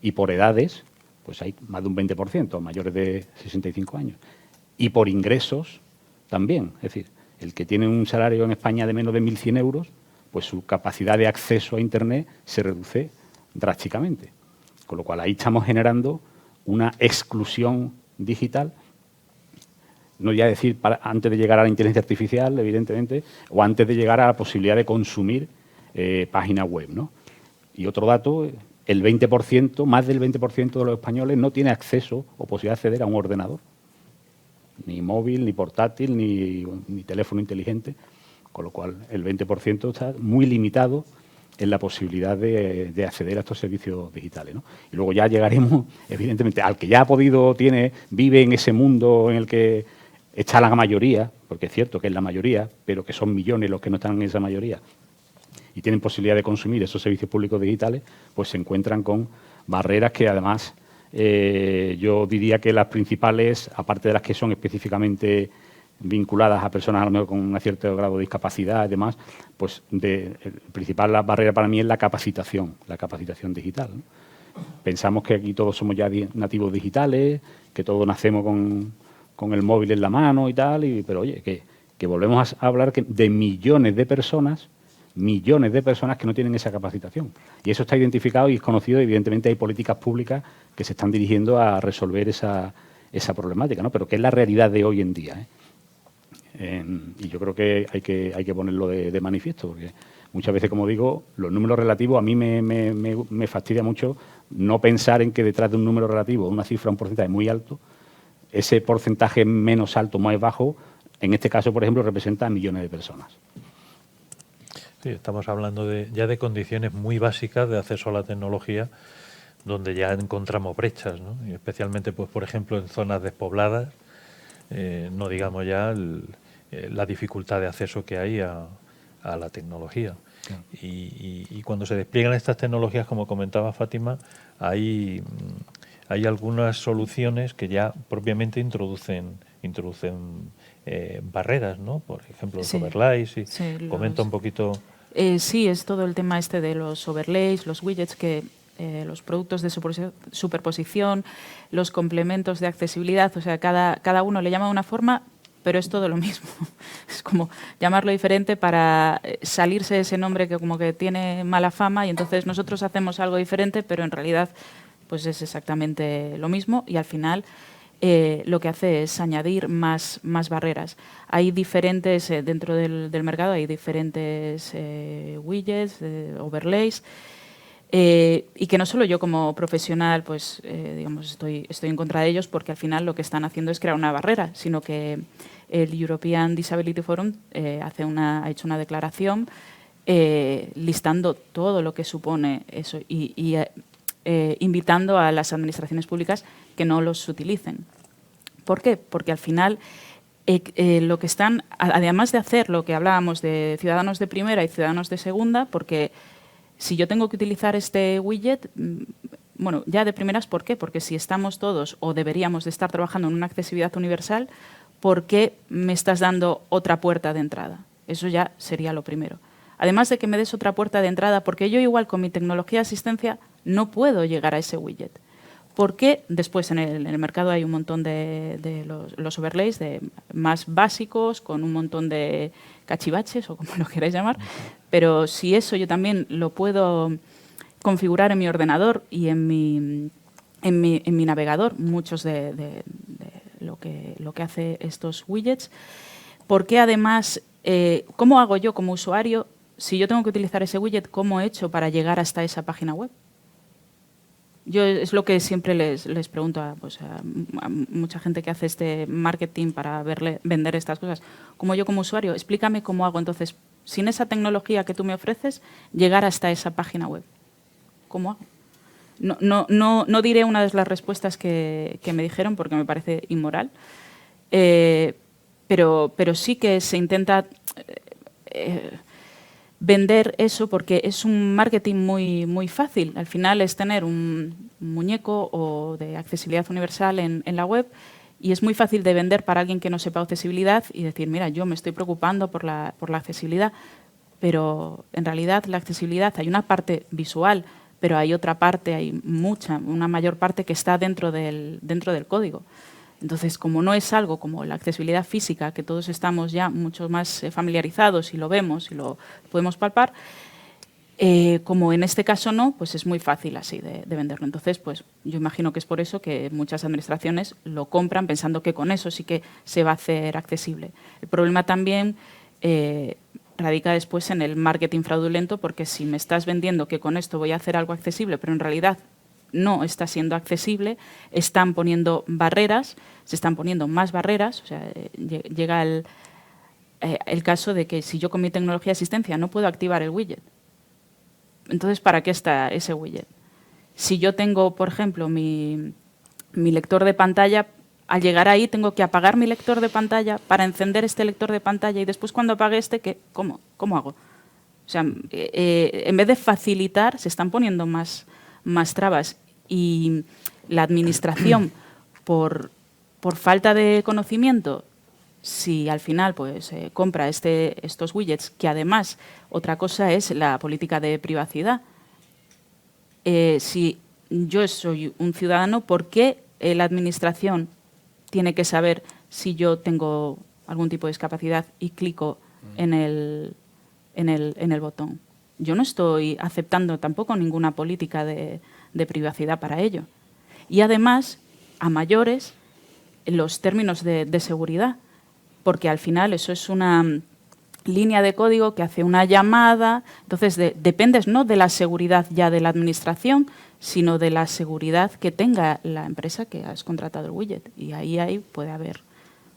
Y por edades, pues hay más de un 20%, mayores de 65 años. Y por ingresos también. Es decir, el que tiene un salario en España de menos de 1.100 euros, pues su capacidad de acceso a Internet se reduce drásticamente. Con lo cual ahí estamos generando una exclusión digital, no ya decir antes de llegar a la inteligencia artificial, evidentemente, o antes de llegar a la posibilidad de consumir páginas web, ¿no? Y otro dato, el 20%, más del 20% de los españoles no tiene acceso o posibilidad de acceder a un ordenador, ni móvil, ni portátil, ni teléfono inteligente, con lo cual el 20% está muy limitado en la posibilidad de acceder a estos servicios digitales, ¿no? Y luego ya llegaremos, evidentemente, al que ya ha podido, vive en ese mundo en el que está la mayoría, porque es cierto que es la mayoría, pero que son millones los que no están en esa mayoría, y tienen posibilidad de consumir esos servicios públicos digitales, pues se encuentran con barreras que además yo diría que las principales, aparte de las que son específicamente vinculadas a personas a lo mejor con un cierto grado de discapacidad y demás, pues el principal barrera para mí es la capacitación digital, ¿no? Pensamos que aquí todos somos ya nativos digitales, que todos nacemos con el móvil en la mano y tal, pero oye, que volvemos a hablar de millones de personas que no tienen esa capacitación. Y eso está identificado y es conocido. Evidentemente hay políticas públicas que se están dirigiendo a resolver esa problemática, ¿no? Pero que es la realidad de hoy en día, ¿eh? Y yo creo que hay que ponerlo de manifiesto, porque muchas veces, como digo, los números relativos a mí me fastidia mucho no pensar en que detrás de un número relativo, una cifra, un porcentaje muy alto, ese porcentaje menos alto, más bajo, en este caso, por ejemplo, representa a millones de personas. Sí, estamos hablando ya de condiciones muy básicas de acceso a la tecnología, donde ya encontramos brechas, ¿no? Y especialmente, pues, por ejemplo, en zonas despobladas, no digamos ya la dificultad de acceso que hay a la tecnología. Claro. Y cuando se despliegan estas tecnologías, como comentaba Fátima, hay algunas soluciones que ya propiamente introducen barreras, ¿no? Por ejemplo, los overlays. Comenta un poquito. Sí, es todo el tema este de los overlays, los widgets, los productos de superposición, los complementos de accesibilidad. O sea, cada uno le llama de una forma, pero es todo lo mismo. Es como llamarlo diferente para salirse de ese nombre que como que tiene mala fama, y entonces nosotros hacemos algo diferente, pero en realidad pues es exactamente lo mismo, y al final lo que hace es añadir más barreras. Hay diferentes, dentro del mercado hay diferentes widgets, overlays, y que no solo yo como profesional pues digamos estoy en contra de ellos, porque al final lo que están haciendo es crear una barrera, sino que el European Disability Forum ha hecho una declaración listando todo lo que supone eso y invitando a las administraciones públicas que no los utilicen. ¿Por qué? Porque al final lo que están, además de hacer lo que hablábamos de ciudadanos de primera y ciudadanos de segunda, porque si yo tengo que utilizar este widget, bueno, ya de primeras, ¿por qué? Porque si estamos todos o deberíamos de estar trabajando en una accesibilidad universal, ¿por qué me estás dando otra puerta de entrada? Eso ya sería lo primero. Además de que me des otra puerta de entrada, porque yo igual con mi tecnología de asistencia no puedo llegar a ese widget. Porque después en el mercado hay un montón de los overlays más básicos, con un montón de cachivaches o como lo queráis llamar, pero si eso yo también lo puedo configurar en mi ordenador y en mi navegador, muchos de lo que hace estos widgets, ¿por qué además, cómo hago yo como usuario, si yo tengo que utilizar ese widget, cómo he hecho para llegar hasta esa página web? Yo es lo que siempre les pregunto a mucha gente que hace este marketing para vender estas cosas. Como yo como usuario, explícame cómo hago entonces, sin esa tecnología que tú me ofreces, llegar hasta esa página web. ¿Cómo hago? No diré una de las respuestas que me dijeron porque me parece inmoral, pero sí que se intenta vender eso porque es un marketing muy fácil. Al final es tener un muñeco o de accesibilidad universal en la web, y es muy fácil de vender para alguien que no sepa accesibilidad y decir, mira, yo me estoy preocupando por la accesibilidad, pero en realidad la accesibilidad, hay una parte visual, pero hay otra parte, hay una mayor parte que está dentro del código. Entonces, como no es algo como la accesibilidad física, que todos estamos ya mucho más familiarizados y lo vemos y lo podemos palpar, como en este caso no, pues es muy fácil así de venderlo. Entonces, pues yo imagino que es por eso que muchas administraciones lo compran pensando que con eso sí que se va a hacer accesible. El problema también radica después en el marketing fraudulento, porque si me estás vendiendo que con esto voy a hacer algo accesible, pero en realidad no está siendo accesible, están poniendo barreras, se están poniendo más barreras, o sea, llega el caso de que si yo con mi tecnología de asistencia no puedo activar el widget, entonces ¿para qué está ese widget? Si yo tengo, por ejemplo, mi lector de pantalla, al llegar ahí tengo que apagar mi lector de pantalla para encender este lector de pantalla, y después cuando apague este, ¿cómo hago? O sea, en vez de facilitar, se están poniendo más trabas. Y la administración, por falta de conocimiento, si al final pues compra estos widgets, que además otra cosa es la política de privacidad. Si yo soy un ciudadano, ¿por qué la administración tiene que saber si yo tengo algún tipo de discapacidad y clico en el botón? Yo no estoy aceptando tampoco ninguna política de privacidad para ello. Y además, a mayores, los términos de seguridad, porque al final eso es línea de código que hace una llamada. Entonces, dependes no de la seguridad ya de la administración, sino de la seguridad que tenga la empresa que has contratado el widget. Y ahí puede haber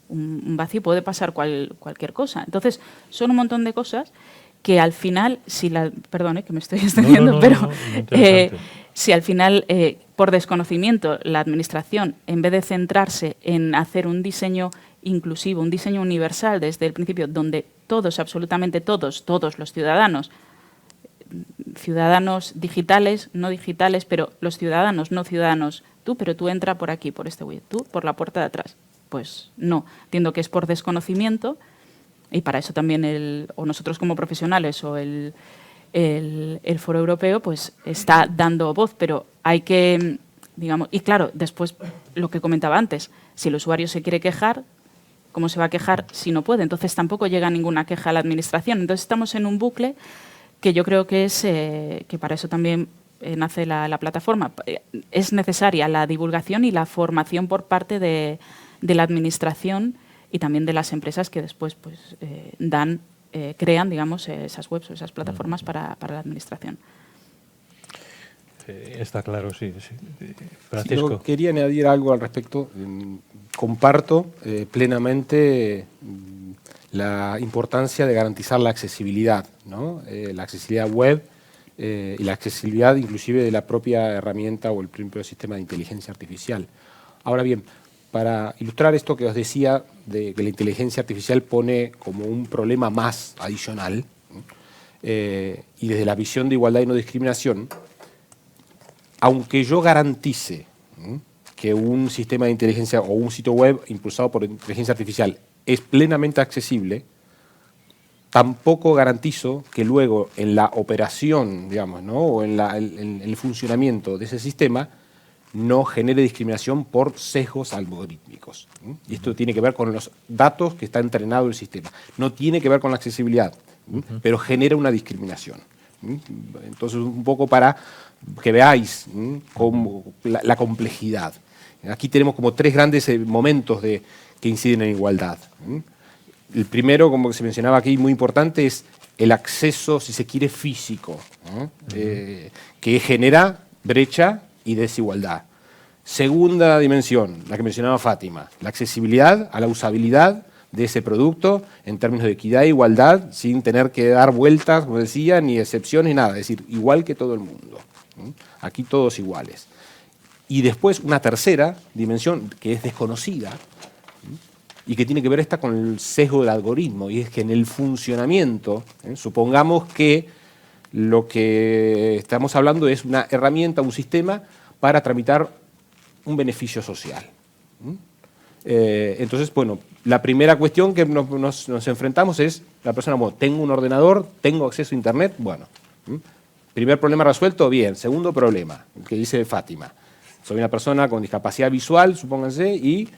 un vacío, puede pasar cualquier cosa. Entonces, son un montón de cosas que al final, perdón, que me estoy extendiendo, pero si al final, por desconocimiento, la administración, en vez de centrarse en hacer un diseño inclusivo, un diseño universal desde el principio, donde todos, absolutamente todos los ciudadanos digitales, no digitales, pero los ciudadanos, no ciudadanos, pero tú entra por aquí, por este widget, tú por la puerta de atrás. Pues no, entiendo que es por desconocimiento y para eso también o nosotros como profesionales o el Foro Europeo pues está dando voz, pero hay que, digamos, y claro, después lo que comentaba antes, si el usuario se quiere quejar, ¿cómo se va a quejar si no puede? Entonces tampoco llega ninguna queja a la administración. Entonces estamos en un bucle que yo creo que es que para eso también nace la plataforma. Es necesaria la divulgación y la formación por parte de la administración y también de las empresas que después pues, crean, digamos, esas webs o esas plataformas para la administración. Está claro, sí. Francisco. Yo quería añadir algo al respecto. Comparto plenamente la importancia de garantizar la accesibilidad, ¿no? La accesibilidad web y la accesibilidad inclusive de la propia herramienta o el propio sistema de inteligencia artificial. Ahora bien, para ilustrar esto que os decía, de que la inteligencia artificial pone como un problema más adicional, y desde la visión de igualdad y no discriminación, aunque yo garantice que un sistema de inteligencia o un sitio web impulsado por inteligencia artificial es plenamente accesible, tampoco garantizo que luego en la operación, digamos, ¿no? O en el funcionamiento de ese sistema no genere discriminación por sesgos algorítmicos. Y esto tiene que ver con los datos que está entrenado el sistema. No tiene que ver con la accesibilidad, pero genera una discriminación. Entonces, un poco para que veáis cómo, la complejidad. Aquí tenemos como tres grandes momentos que inciden en igualdad. El primero, como se mencionaba aquí, muy importante, es el acceso, si se quiere, físico, que genera brecha y desigualdad. Segunda dimensión, la que mencionaba Fátima, la accesibilidad a la usabilidad de ese producto en términos de equidad e igualdad, sin tener que dar vueltas, como decía, ni excepciones, ni nada. Es decir, igual que todo el mundo. Aquí todos iguales. Y después una tercera dimensión que es desconocida y que tiene que ver con el sesgo del algoritmo, y es que en el funcionamiento, supongamos que lo que estamos hablando es una herramienta, un sistema para tramitar un beneficio social. Entonces, bueno, la primera cuestión que nos enfrentamos es, la persona, bueno, tengo un ordenador, tengo acceso a Internet, bueno. Primer problema resuelto, bien. Segundo problema, el que dice Fátima. Soy una persona con discapacidad visual, supónganse, y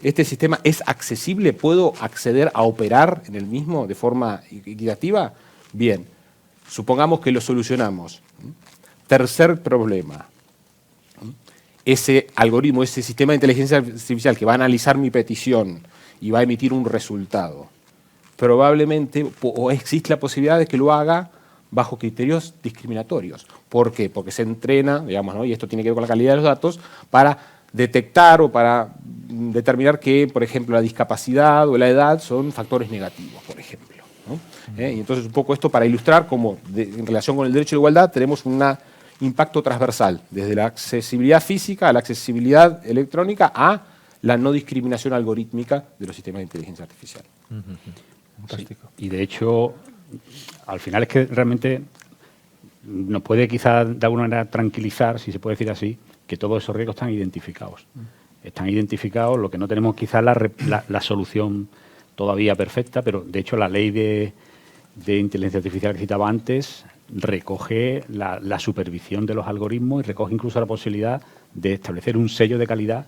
este sistema es accesible, ¿puedo acceder a operar en el mismo de forma equitativa? Bien, supongamos que lo solucionamos. Tercer problema. Ese algoritmo, ese sistema de inteligencia artificial que va a analizar mi petición y va a emitir un resultado, probablemente, o existe la posibilidad de que lo haga bajo criterios discriminatorios. ¿Por qué? Porque se entrena, digamos, ¿no? Y esto tiene que ver con la calidad de los datos, para detectar o para determinar que, por ejemplo, la discapacidad o la edad son factores negativos, por ejemplo, ¿no? Y entonces, un poco esto para ilustrar cómo, en relación con el derecho a la igualdad, tenemos un impacto transversal, desde la accesibilidad física a la accesibilidad electrónica a la no discriminación algorítmica de los sistemas de inteligencia artificial. Fantástico. Sí. Y de hecho, al final es que realmente nos puede quizás de alguna manera tranquilizar, si se puede decir así, que todos esos riesgos están identificados. Están identificados, lo que no tenemos quizás la solución todavía perfecta, pero de hecho la ley de inteligencia artificial que citaba antes recoge la supervisión de los algoritmos y recoge incluso la posibilidad de establecer un sello de calidad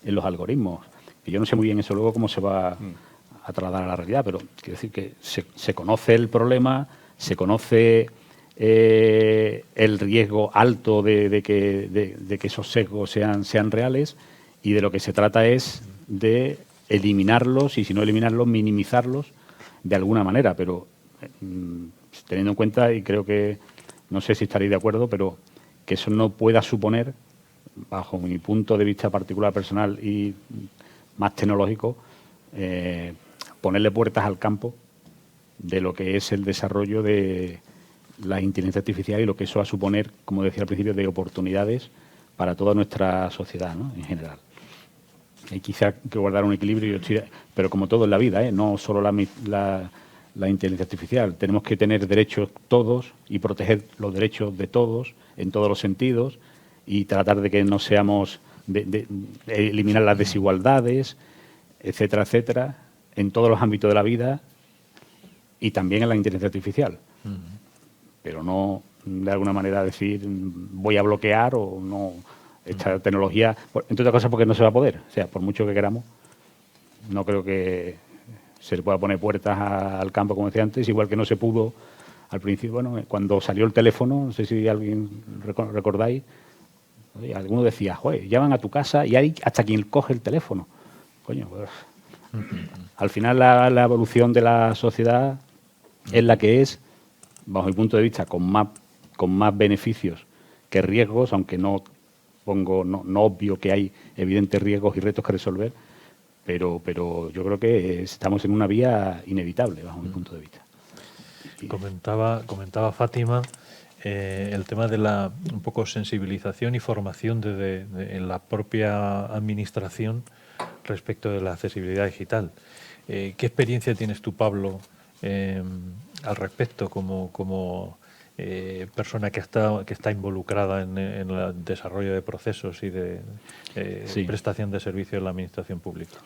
en los algoritmos. Y yo no sé muy bien eso luego cómo se va a trasladar a la realidad, pero quiero decir que se conoce el problema, se conoce el riesgo alto de que esos sesgos sean reales, y de lo que se trata es de eliminarlos, y si no eliminarlos, minimizarlos de alguna manera, pero teniendo en cuenta, y creo que, no sé si estaréis de acuerdo, pero que eso no pueda suponer, bajo mi punto de vista particular, personal y más tecnológico, ponerle puertas al campo de lo que es el desarrollo de la inteligencia artificial y lo que eso va a suponer, como decía al principio, de oportunidades para toda nuestra sociedad, ¿no?, en general. Hay quizá que guardar un equilibrio, pero como todo en la vida, no solo la inteligencia artificial. Tenemos que tener derechos todos y proteger los derechos de todos en todos los sentidos y tratar de que no seamos, de eliminar las desigualdades, etcétera, etcétera, en todos los ámbitos de la vida y también en la inteligencia artificial. Pero no, de alguna manera, decir voy a bloquear o no esta tecnología, entre otras cosas porque no se va a poder. O sea, por mucho que queramos, no creo que se le pueda poner puertas al campo, como decía antes, igual que no se pudo al principio. Bueno, cuando salió el teléfono, no sé si alguien recordáis, alguno decía, joder, llaman a tu casa y hay hasta quien coge el teléfono. Coño, pues, al final la evolución de la sociedad es la que es, bajo mi punto de vista, con más beneficios que riesgos, aunque no obvio que hay evidentes riesgos y retos que resolver, pero yo creo que estamos en una vía inevitable, bajo mi punto de vista. Comentaba Fátima el tema de la un poco sensibilización y formación en la propia administración respecto de la accesibilidad digital. ¿Qué experiencia tienes tú, Pablo, al respecto como persona que está involucrada en el desarrollo de procesos y de prestación de servicios en la administración pública?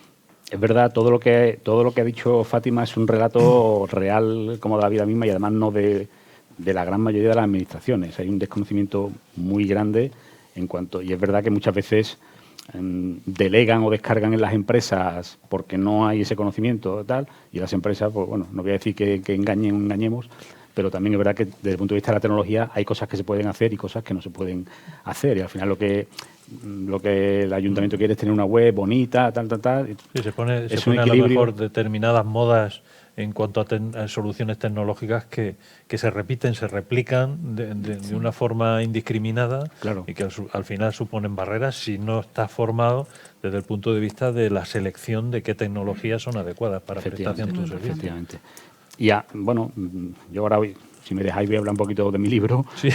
Es verdad, todo lo que ha dicho Fátima es un relato real como de la vida misma y además no de la gran mayoría de las administraciones. Hay un desconocimiento muy grande y es verdad que muchas veces delegan o descargan en las empresas porque no hay ese conocimiento tal, y las empresas, pues bueno, no voy a decir que engañemos, pero también es verdad que desde el punto de vista de la tecnología hay cosas que se pueden hacer y cosas que no se pueden hacer, y al final lo que el ayuntamiento quiere es tener una web bonita, tal. Sí, se pone un a lo mejor determinadas modas en cuanto a soluciones tecnológicas que se repiten, se replican de una forma indiscriminada, claro, y que al final suponen barreras si no está formado desde el punto de vista de la selección de qué tecnologías son adecuadas para prestación de tu servicio. Efectivamente. Y bueno, yo ahora, si me dejáis, voy a hablar un poquito de mi libro. Sí.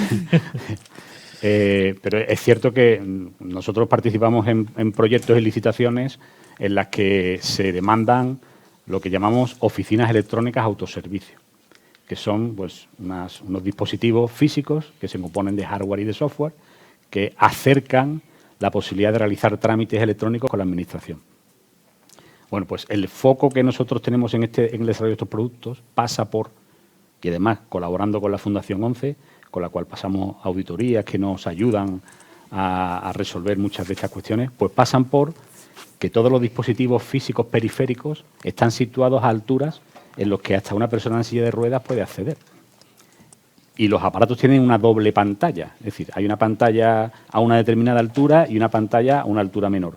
Pero es cierto que nosotros participamos en proyectos y licitaciones en las que se demandan lo que llamamos oficinas electrónicas autoservicio, que son pues unos dispositivos físicos que se componen de hardware y de software que acercan la posibilidad de realizar trámites electrónicos con la administración. Bueno, pues el foco que nosotros tenemos en el desarrollo de estos productos pasa por, y además colaborando con la Fundación 11, con la cual pasamos auditorías que nos ayudan a resolver muchas de estas cuestiones, pues pasan por que todos los dispositivos físicos periféricos están situados a alturas en los que hasta una persona en silla de ruedas puede acceder. Y los aparatos tienen una doble pantalla, es decir, hay una pantalla a una determinada altura y una pantalla a una altura menor,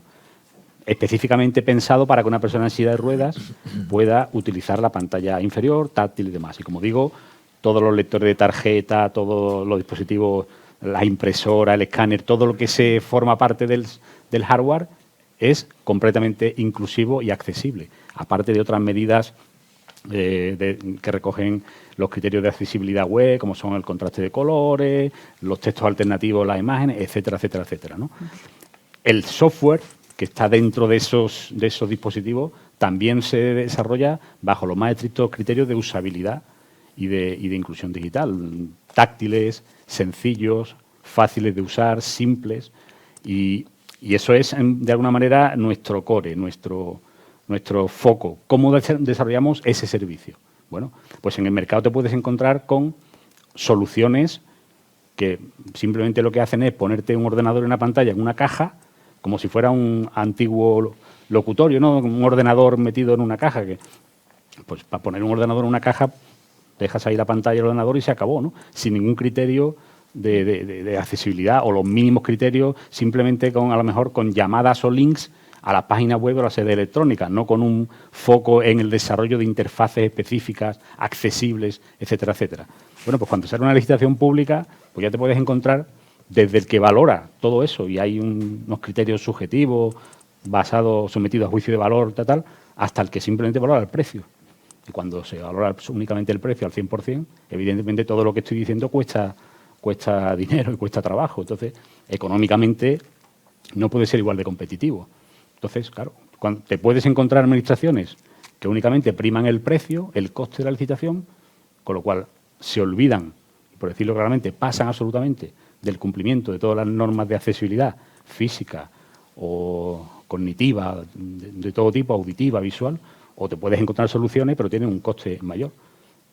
específicamente pensado para que una persona en silla de ruedas pueda utilizar la pantalla inferior, táctil y demás. Y como digo, todos los lectores de tarjeta, todos los dispositivos, la impresora, el escáner, todo lo que se forma parte del hardware es completamente inclusivo y accesible, aparte de otras medidas que recogen los criterios de accesibilidad web, como son el contraste de colores, los textos alternativos, las imágenes, etcétera, etcétera, etcétera, ¿no? El software que está dentro de esos dispositivos también se desarrolla bajo los más estrictos criterios de usabilidad y de inclusión digital, táctiles, sencillos, fáciles de usar, simples, y eso es, de alguna manera, nuestro core, nuestro foco. ¿Cómo desarrollamos ese servicio? Bueno, pues en el mercado te puedes encontrar con soluciones que simplemente lo que hacen es ponerte un ordenador en una pantalla, en una caja, como si fuera un antiguo locutorio, ¿no? Un ordenador metido en una caja. Pues para poner un ordenador en una caja, dejas ahí la pantalla del ordenador y se acabó, ¿no? Sin ningún criterio de accesibilidad o los mínimos criterios, simplemente a lo mejor con llamadas o links a la página web o a la sede electrónica, no con un foco en el desarrollo de interfaces específicas, accesibles, etcétera, etcétera. Bueno, pues cuando sale una licitación pública, pues ya te puedes encontrar desde el que valora todo eso y hay unos criterios subjetivos sometidos a juicio de valor, tal, hasta el que simplemente valora el precio. Y cuando se valora únicamente el precio al 100%, evidentemente todo lo que estoy diciendo cuesta dinero y cuesta trabajo. Entonces, económicamente no puede ser igual de competitivo. Entonces, claro, te puedes encontrar administraciones que únicamente priman el precio, el coste de la licitación, con lo cual se olvidan, por decirlo claramente, pasan absolutamente del cumplimiento de todas las normas de accesibilidad física o cognitiva, de todo tipo, auditiva, visual, o te puedes encontrar soluciones, pero tienen un coste mayor.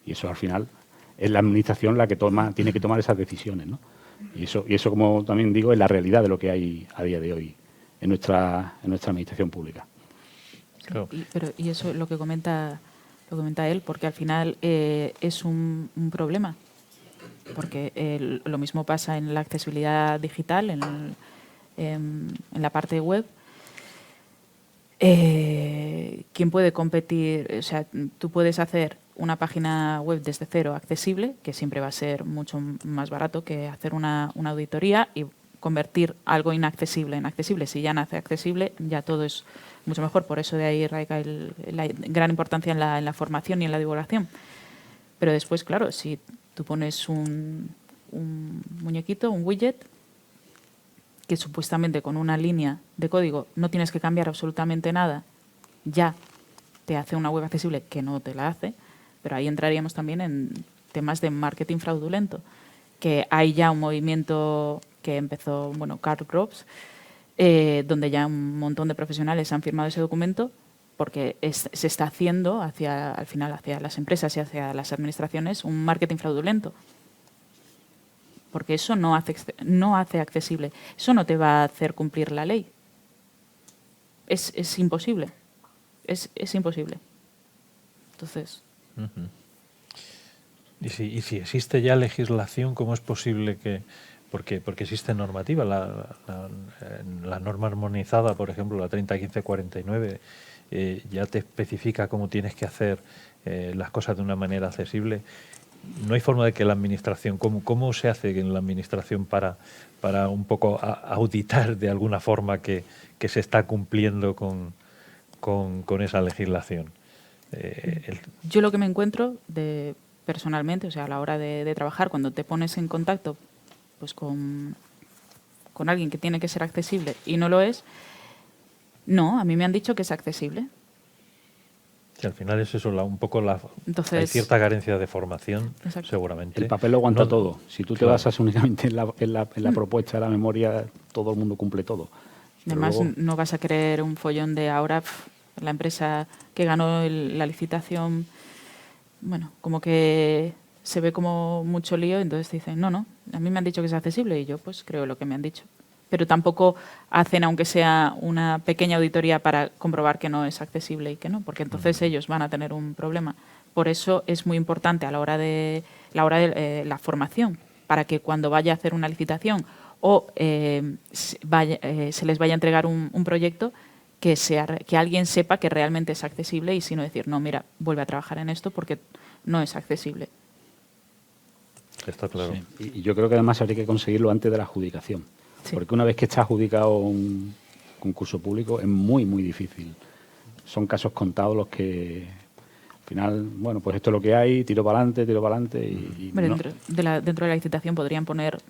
Y eso, al final, es la administración la que tiene que tomar esas decisiones, ¿no? Y eso, como también digo, es la realidad de lo que hay a día de hoy en nuestra administración pública. Claro. Y eso lo que comenta él, porque al final es un problema. Porque lo mismo pasa en la accesibilidad digital, en la parte web. ¿Quién puede competir? O sea, tú puedes hacer una página web desde cero accesible, que siempre va a ser mucho más barato que hacer una auditoría y convertir algo inaccesible en accesible. Si ya nace accesible, ya todo es mucho mejor. Por eso de ahí radica la gran importancia en la formación y en la divulgación. Pero después, claro, si tú pones un muñequito, un widget, que supuestamente con una línea de código no tienes que cambiar absolutamente nada, ya te hace una web accesible que no te la hace, pero ahí entraríamos también en temas de marketing fraudulento, que hay ya un movimiento que empezó, Karl Groves, donde ya un montón de profesionales han firmado ese documento porque se está haciendo al final hacia las empresas y hacia las administraciones un marketing fraudulento. Porque eso no hace accesible. Eso no te va a hacer cumplir la ley. Es imposible. Es imposible. Entonces... Uh-huh. Y si existe ya legislación, ¿cómo es posible que...? Porque existe normativa. La norma armonizada, por ejemplo, la 301549, ya te especifica cómo tienes que hacer las cosas de una manera accesible. No hay forma de que la administración, ¿cómo se hace en la administración para un poco auditar de alguna forma que se está cumpliendo con esa legislación? Yo lo que me encuentro personalmente, o sea, a la hora de trabajar, cuando te pones en contacto pues con alguien que tiene que ser accesible y no lo es, no, a mí me han dicho que es accesible. Que al final es eso, un poco Entonces, hay cierta carencia de formación, exacto. seguramente. El papel lo aguanta No, todo. Si tú te claro. basas únicamente en la propuesta de la memoria, todo el mundo cumple todo. Pero Además, luego, no vas a querer un follón de ahora la empresa que ganó la licitación, como que se ve como mucho lío, entonces te dicen, no, a mí me han dicho que es accesible y yo pues creo lo que me han dicho. Pero tampoco hacen, aunque sea una pequeña auditoría, para comprobar que no es accesible y que no, porque entonces ellos van a tener un problema. Por eso es muy importante a la hora de la formación, para que cuando vaya a hacer una licitación o se les vaya a entregar un proyecto, que alguien sepa que realmente es accesible y si no decir, no, mira, vuelve a trabajar en esto porque no es accesible. Está claro. sí. Y yo creo que además habría que conseguirlo antes de la adjudicación. Sí. Porque una vez que está adjudicado un concurso público es muy, muy difícil. Son casos contados los que, al final, pues esto es lo que hay, tiro para adelante y Hombre, no. dentro de la licitación podrían poner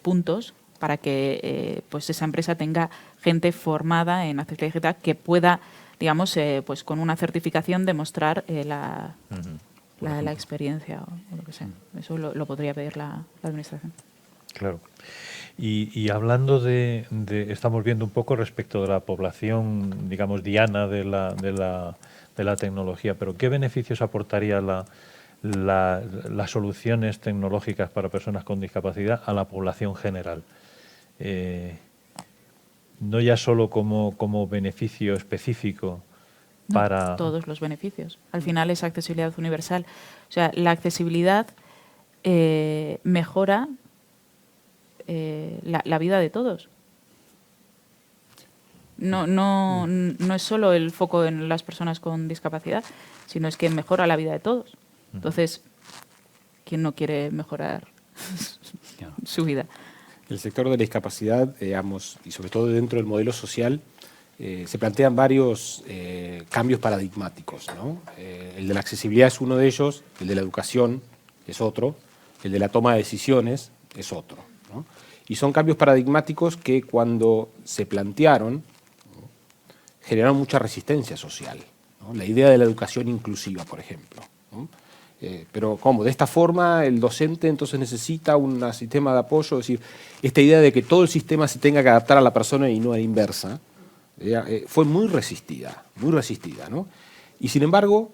puntos para que pues esa empresa tenga gente formada en accesibilidad digital que pueda, digamos, pues con una certificación demostrar la experiencia o lo que sea. Eso lo podría pedir la administración. Claro. Y hablando de estamos viendo un poco respecto de la población, digamos, diana de la tecnología, pero ¿qué beneficios aportaría las soluciones tecnológicas para personas con discapacidad a la población general? No ya solo como beneficio específico para... Todos los beneficios. Al final es accesibilidad universal. O sea, la accesibilidad mejora la vida de todos. No es solo el foco en las personas con discapacidad, sino es que mejora la vida de todos. Entonces, ¿quién no quiere mejorar su vida? El sector de la discapacidad, digamos, y sobre todo dentro del modelo social, se plantean varios cambios paradigmáticos, ¿no? El de la accesibilidad es uno de ellos, el de la educación es otro, el de la toma de decisiones es otro, ¿no? Y son cambios paradigmáticos que cuando se plantearon, ¿no?, generaron mucha resistencia social, ¿no? La idea de la educación inclusiva, por ejemplo, ¿no? Pero ¿cómo? De esta forma el docente entonces necesita un sistema de apoyo, es decir, esta idea de que todo el sistema se tenga que adaptar a la persona y no a la inversa, fue muy resistida, ¿no? Y sin embargo,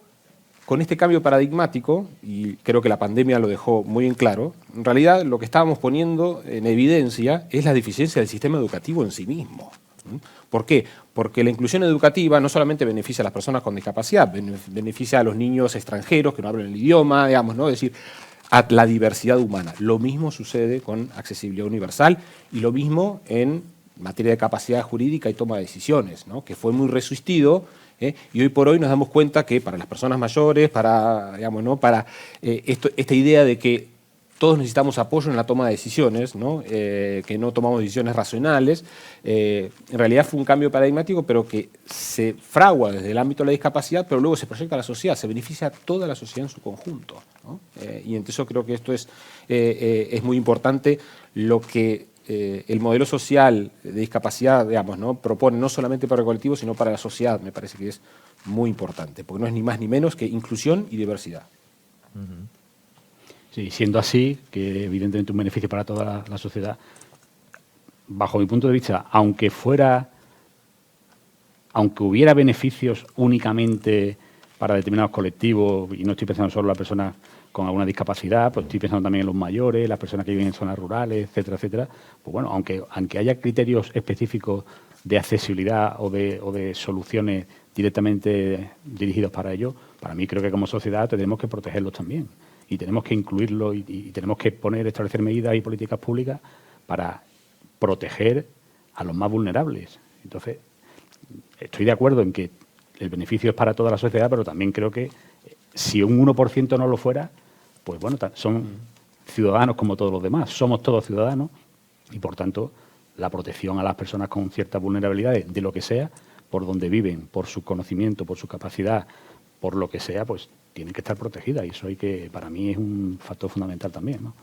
con este cambio paradigmático, y creo que la pandemia lo dejó muy en claro, en realidad lo que estábamos poniendo en evidencia es la deficiencia del sistema educativo en sí mismo. ¿Por qué? Porque la inclusión educativa no solamente beneficia a las personas con discapacidad, beneficia a los niños extranjeros que no hablan el idioma, digamos, ¿no? Es decir, a la diversidad humana. Lo mismo sucede con accesibilidad universal y lo mismo en materia de capacidad jurídica y toma de decisiones, ¿no?, que fue muy resistido, y hoy por hoy nos damos cuenta que para las personas mayores, digamos, ¿no?, esta idea de que todos necesitamos apoyo en la toma de decisiones, ¿no?, que no tomamos decisiones racionales, en realidad fue un cambio paradigmático, pero que se fragua desde el ámbito de la discapacidad, pero luego se proyecta a la sociedad, se beneficia a toda la sociedad en su conjunto, ¿no? Y entonces yo creo que esto es muy importante, lo que el modelo social de discapacidad, digamos, ¿no?, propone no solamente para el colectivo, sino para la sociedad, me parece que es muy importante, porque no es ni más ni menos que inclusión y diversidad. Sí, siendo así, que evidentemente un beneficio para toda la sociedad, bajo mi punto de vista, aunque hubiera beneficios únicamente para determinados colectivos, y no estoy pensando solo en las personas con alguna discapacidad, pues estoy pensando también en los mayores, las personas que viven en zonas rurales, etcétera, etcétera, pues bueno, aunque haya criterios específicos de accesibilidad o de soluciones directamente dirigidos para ello, para mí creo que como sociedad tenemos que protegerlos también y tenemos que incluirlos y tenemos que establecer medidas y políticas públicas para proteger a los más vulnerables. Entonces, estoy de acuerdo en que el beneficio es para toda la sociedad, pero también creo que si un 1% no lo fuera, pues bueno, son ciudadanos como todos los demás, somos todos ciudadanos y, por tanto, la protección a las personas con ciertas vulnerabilidades, de lo que sea, por donde viven, por su conocimiento, por su capacidad, por lo que sea, pues tienen que estar protegidas y eso para mí es un factor fundamental también, ¿no?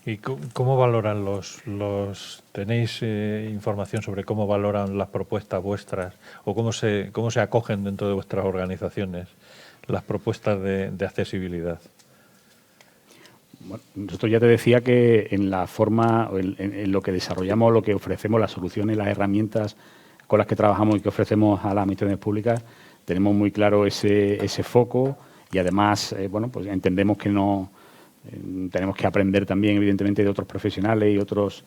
¿Y cómo valoran tenéis información sobre cómo valoran las propuestas vuestras o cómo se acogen dentro de vuestras organizaciones las propuestas de accesibilidad? Bueno, nosotros ya te decía que en la forma, en lo que desarrollamos, lo que ofrecemos, las soluciones, las herramientas con las que trabajamos y que ofrecemos a las administraciones públicas, tenemos muy claro ese foco y además, bueno, pues entendemos que no tenemos que aprender también, evidentemente, de otros profesionales y otros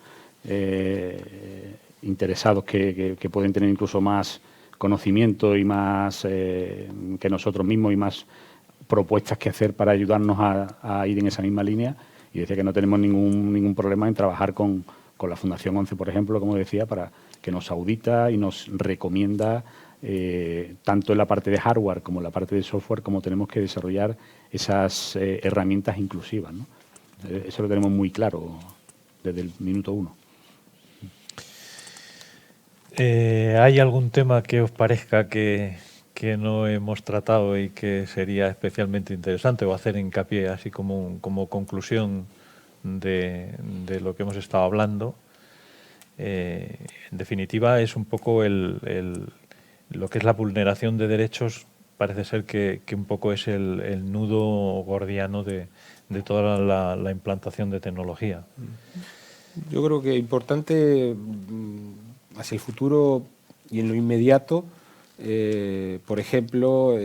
interesados que pueden tener incluso más conocimiento y más que nosotros mismos y más propuestas que hacer para ayudarnos a ir en esa misma línea. Y decía que no tenemos ningún problema en trabajar con la Fundación 11, por ejemplo, como decía, para que nos audita y nos recomienda tanto en la parte de hardware como en la parte de software, como tenemos que desarrollar esas herramientas inclusivas, ¿no? Eso lo tenemos muy claro desde el minuto 1. ¿Hay algún tema que os parezca que no hemos tratado y que sería especialmente interesante o hacer hincapié así como conclusión de lo que hemos estado hablando? En definitiva, es un poco lo que es la vulneración de derechos, parece ser que un poco es el nudo gordiano de toda la implantación de tecnología. Yo creo que es importante hacia el futuro y en lo inmediato, por ejemplo,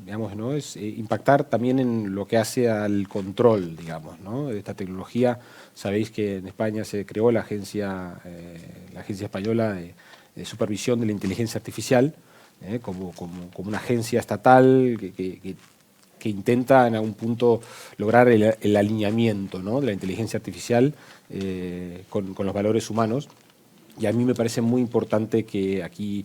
digamos, ¿no?, es impactar también en lo que hace al control, digamos, ¿no?, de esta tecnología. Sabéis que en España se creó la Agencia Española de Supervisión de la Inteligencia Artificial, como una agencia estatal que intenta en algún punto lograr el alineamiento, ¿no?, de la inteligencia artificial con los valores humanos. Y a mí me parece muy importante que aquí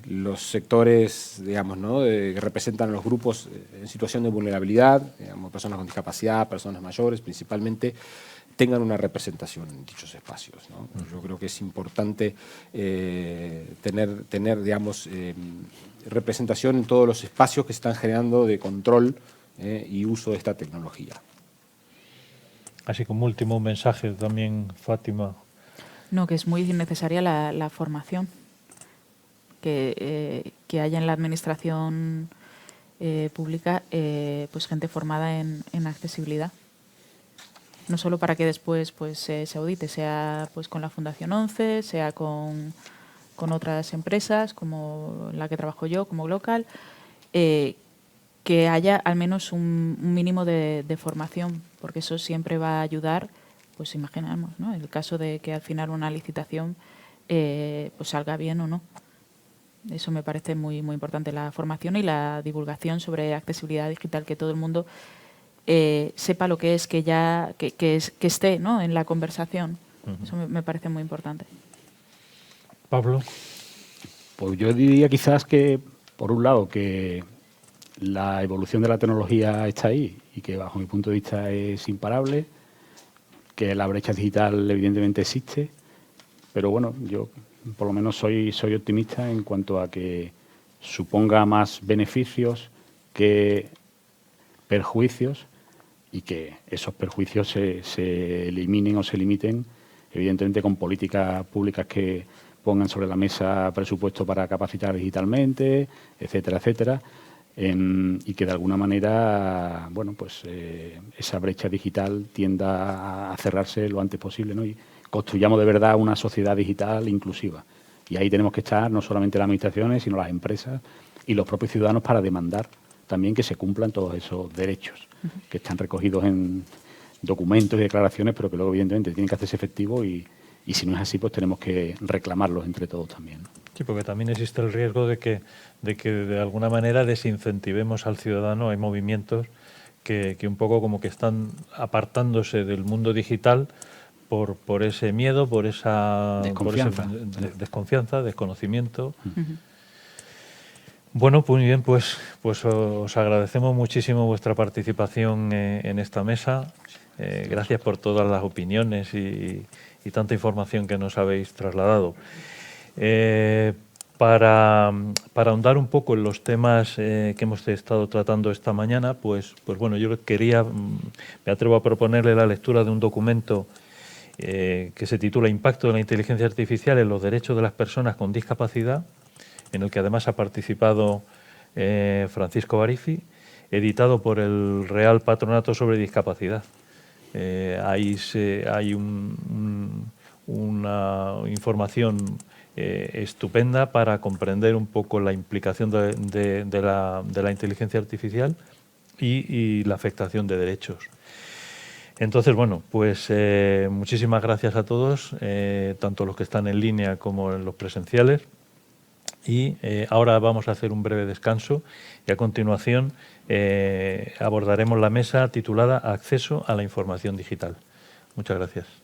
los sectores, digamos, ¿no?, que representan a los grupos en situación de vulnerabilidad, digamos, personas con discapacidad, personas mayores principalmente, tengan una representación en dichos espacios, ¿no? Yo creo que es importante tener digamos, representación en todos los espacios que se están generando de control y uso de esta tecnología. Así como último mensaje también, Fátima. No, que es muy necesaria la formación que haya en la administración pública pues gente formada en accesibilidad. No solo para que después pues, se audite, sea pues, con la Fundación 11, sea con otras empresas como la que trabajo yo, como Glocal, que haya al menos un mínimo de formación, porque eso siempre va a ayudar, pues imaginamos, ¿no?, en el caso de que al final una licitación pues salga bien o no. Eso me parece muy, muy importante, la formación y la divulgación sobre accesibilidad digital, que todo el mundo sepa lo que es, que esté, ¿no?, en la conversación. Eso me parece muy importante. Pablo. Pues yo diría quizás que, por un lado, que la evolución de la tecnología está ahí y que bajo mi punto de vista es imparable, que la brecha digital evidentemente existe, pero bueno, yo por lo menos soy optimista en cuanto a que suponga más beneficios que perjuicios y que esos perjuicios se eliminen o se limiten, evidentemente con políticas públicas que pongan sobre la mesa presupuesto para capacitar digitalmente, etcétera, etcétera, y que de alguna manera, bueno, pues esa brecha digital tienda a cerrarse lo antes posible, ¿no? Y construyamos de verdad una sociedad digital inclusiva. Y ahí tenemos que estar no solamente las administraciones, sino las empresas y los propios ciudadanos para demandar también que se cumplan todos esos derechos que están recogidos en documentos y declaraciones, pero que luego evidentemente tienen que hacerse efectivos y si no es así, pues tenemos que reclamarlos entre todos también, ¿no? Sí, porque también existe el riesgo de que de alguna manera desincentivemos al ciudadano. Hay movimientos que un poco como que están apartándose del mundo digital por ese miedo, por esa desconfianza, desconocimiento. Bueno, pues muy bien, pues os agradecemos muchísimo vuestra participación en esta mesa. Gracias por todas las opiniones y tanta información que nos habéis trasladado. Para ahondar un poco en los temas que hemos estado tratando esta mañana, pues bueno, yo me atrevo a proponerle la lectura de un documento que se titula Impacto de la inteligencia artificial en los derechos de las personas con discapacidad, en el que además ha participado Francisco Barifi, editado por el Real Patronato sobre Discapacidad. Hay una información estupenda para comprender un poco la implicación de la inteligencia artificial y la afectación de derechos. Entonces, bueno, pues muchísimas gracias a todos, tanto los que están en línea como en los presenciales. Y ahora vamos a hacer un breve descanso y a continuación abordaremos la mesa titulada Acceso a la información digital. Muchas gracias.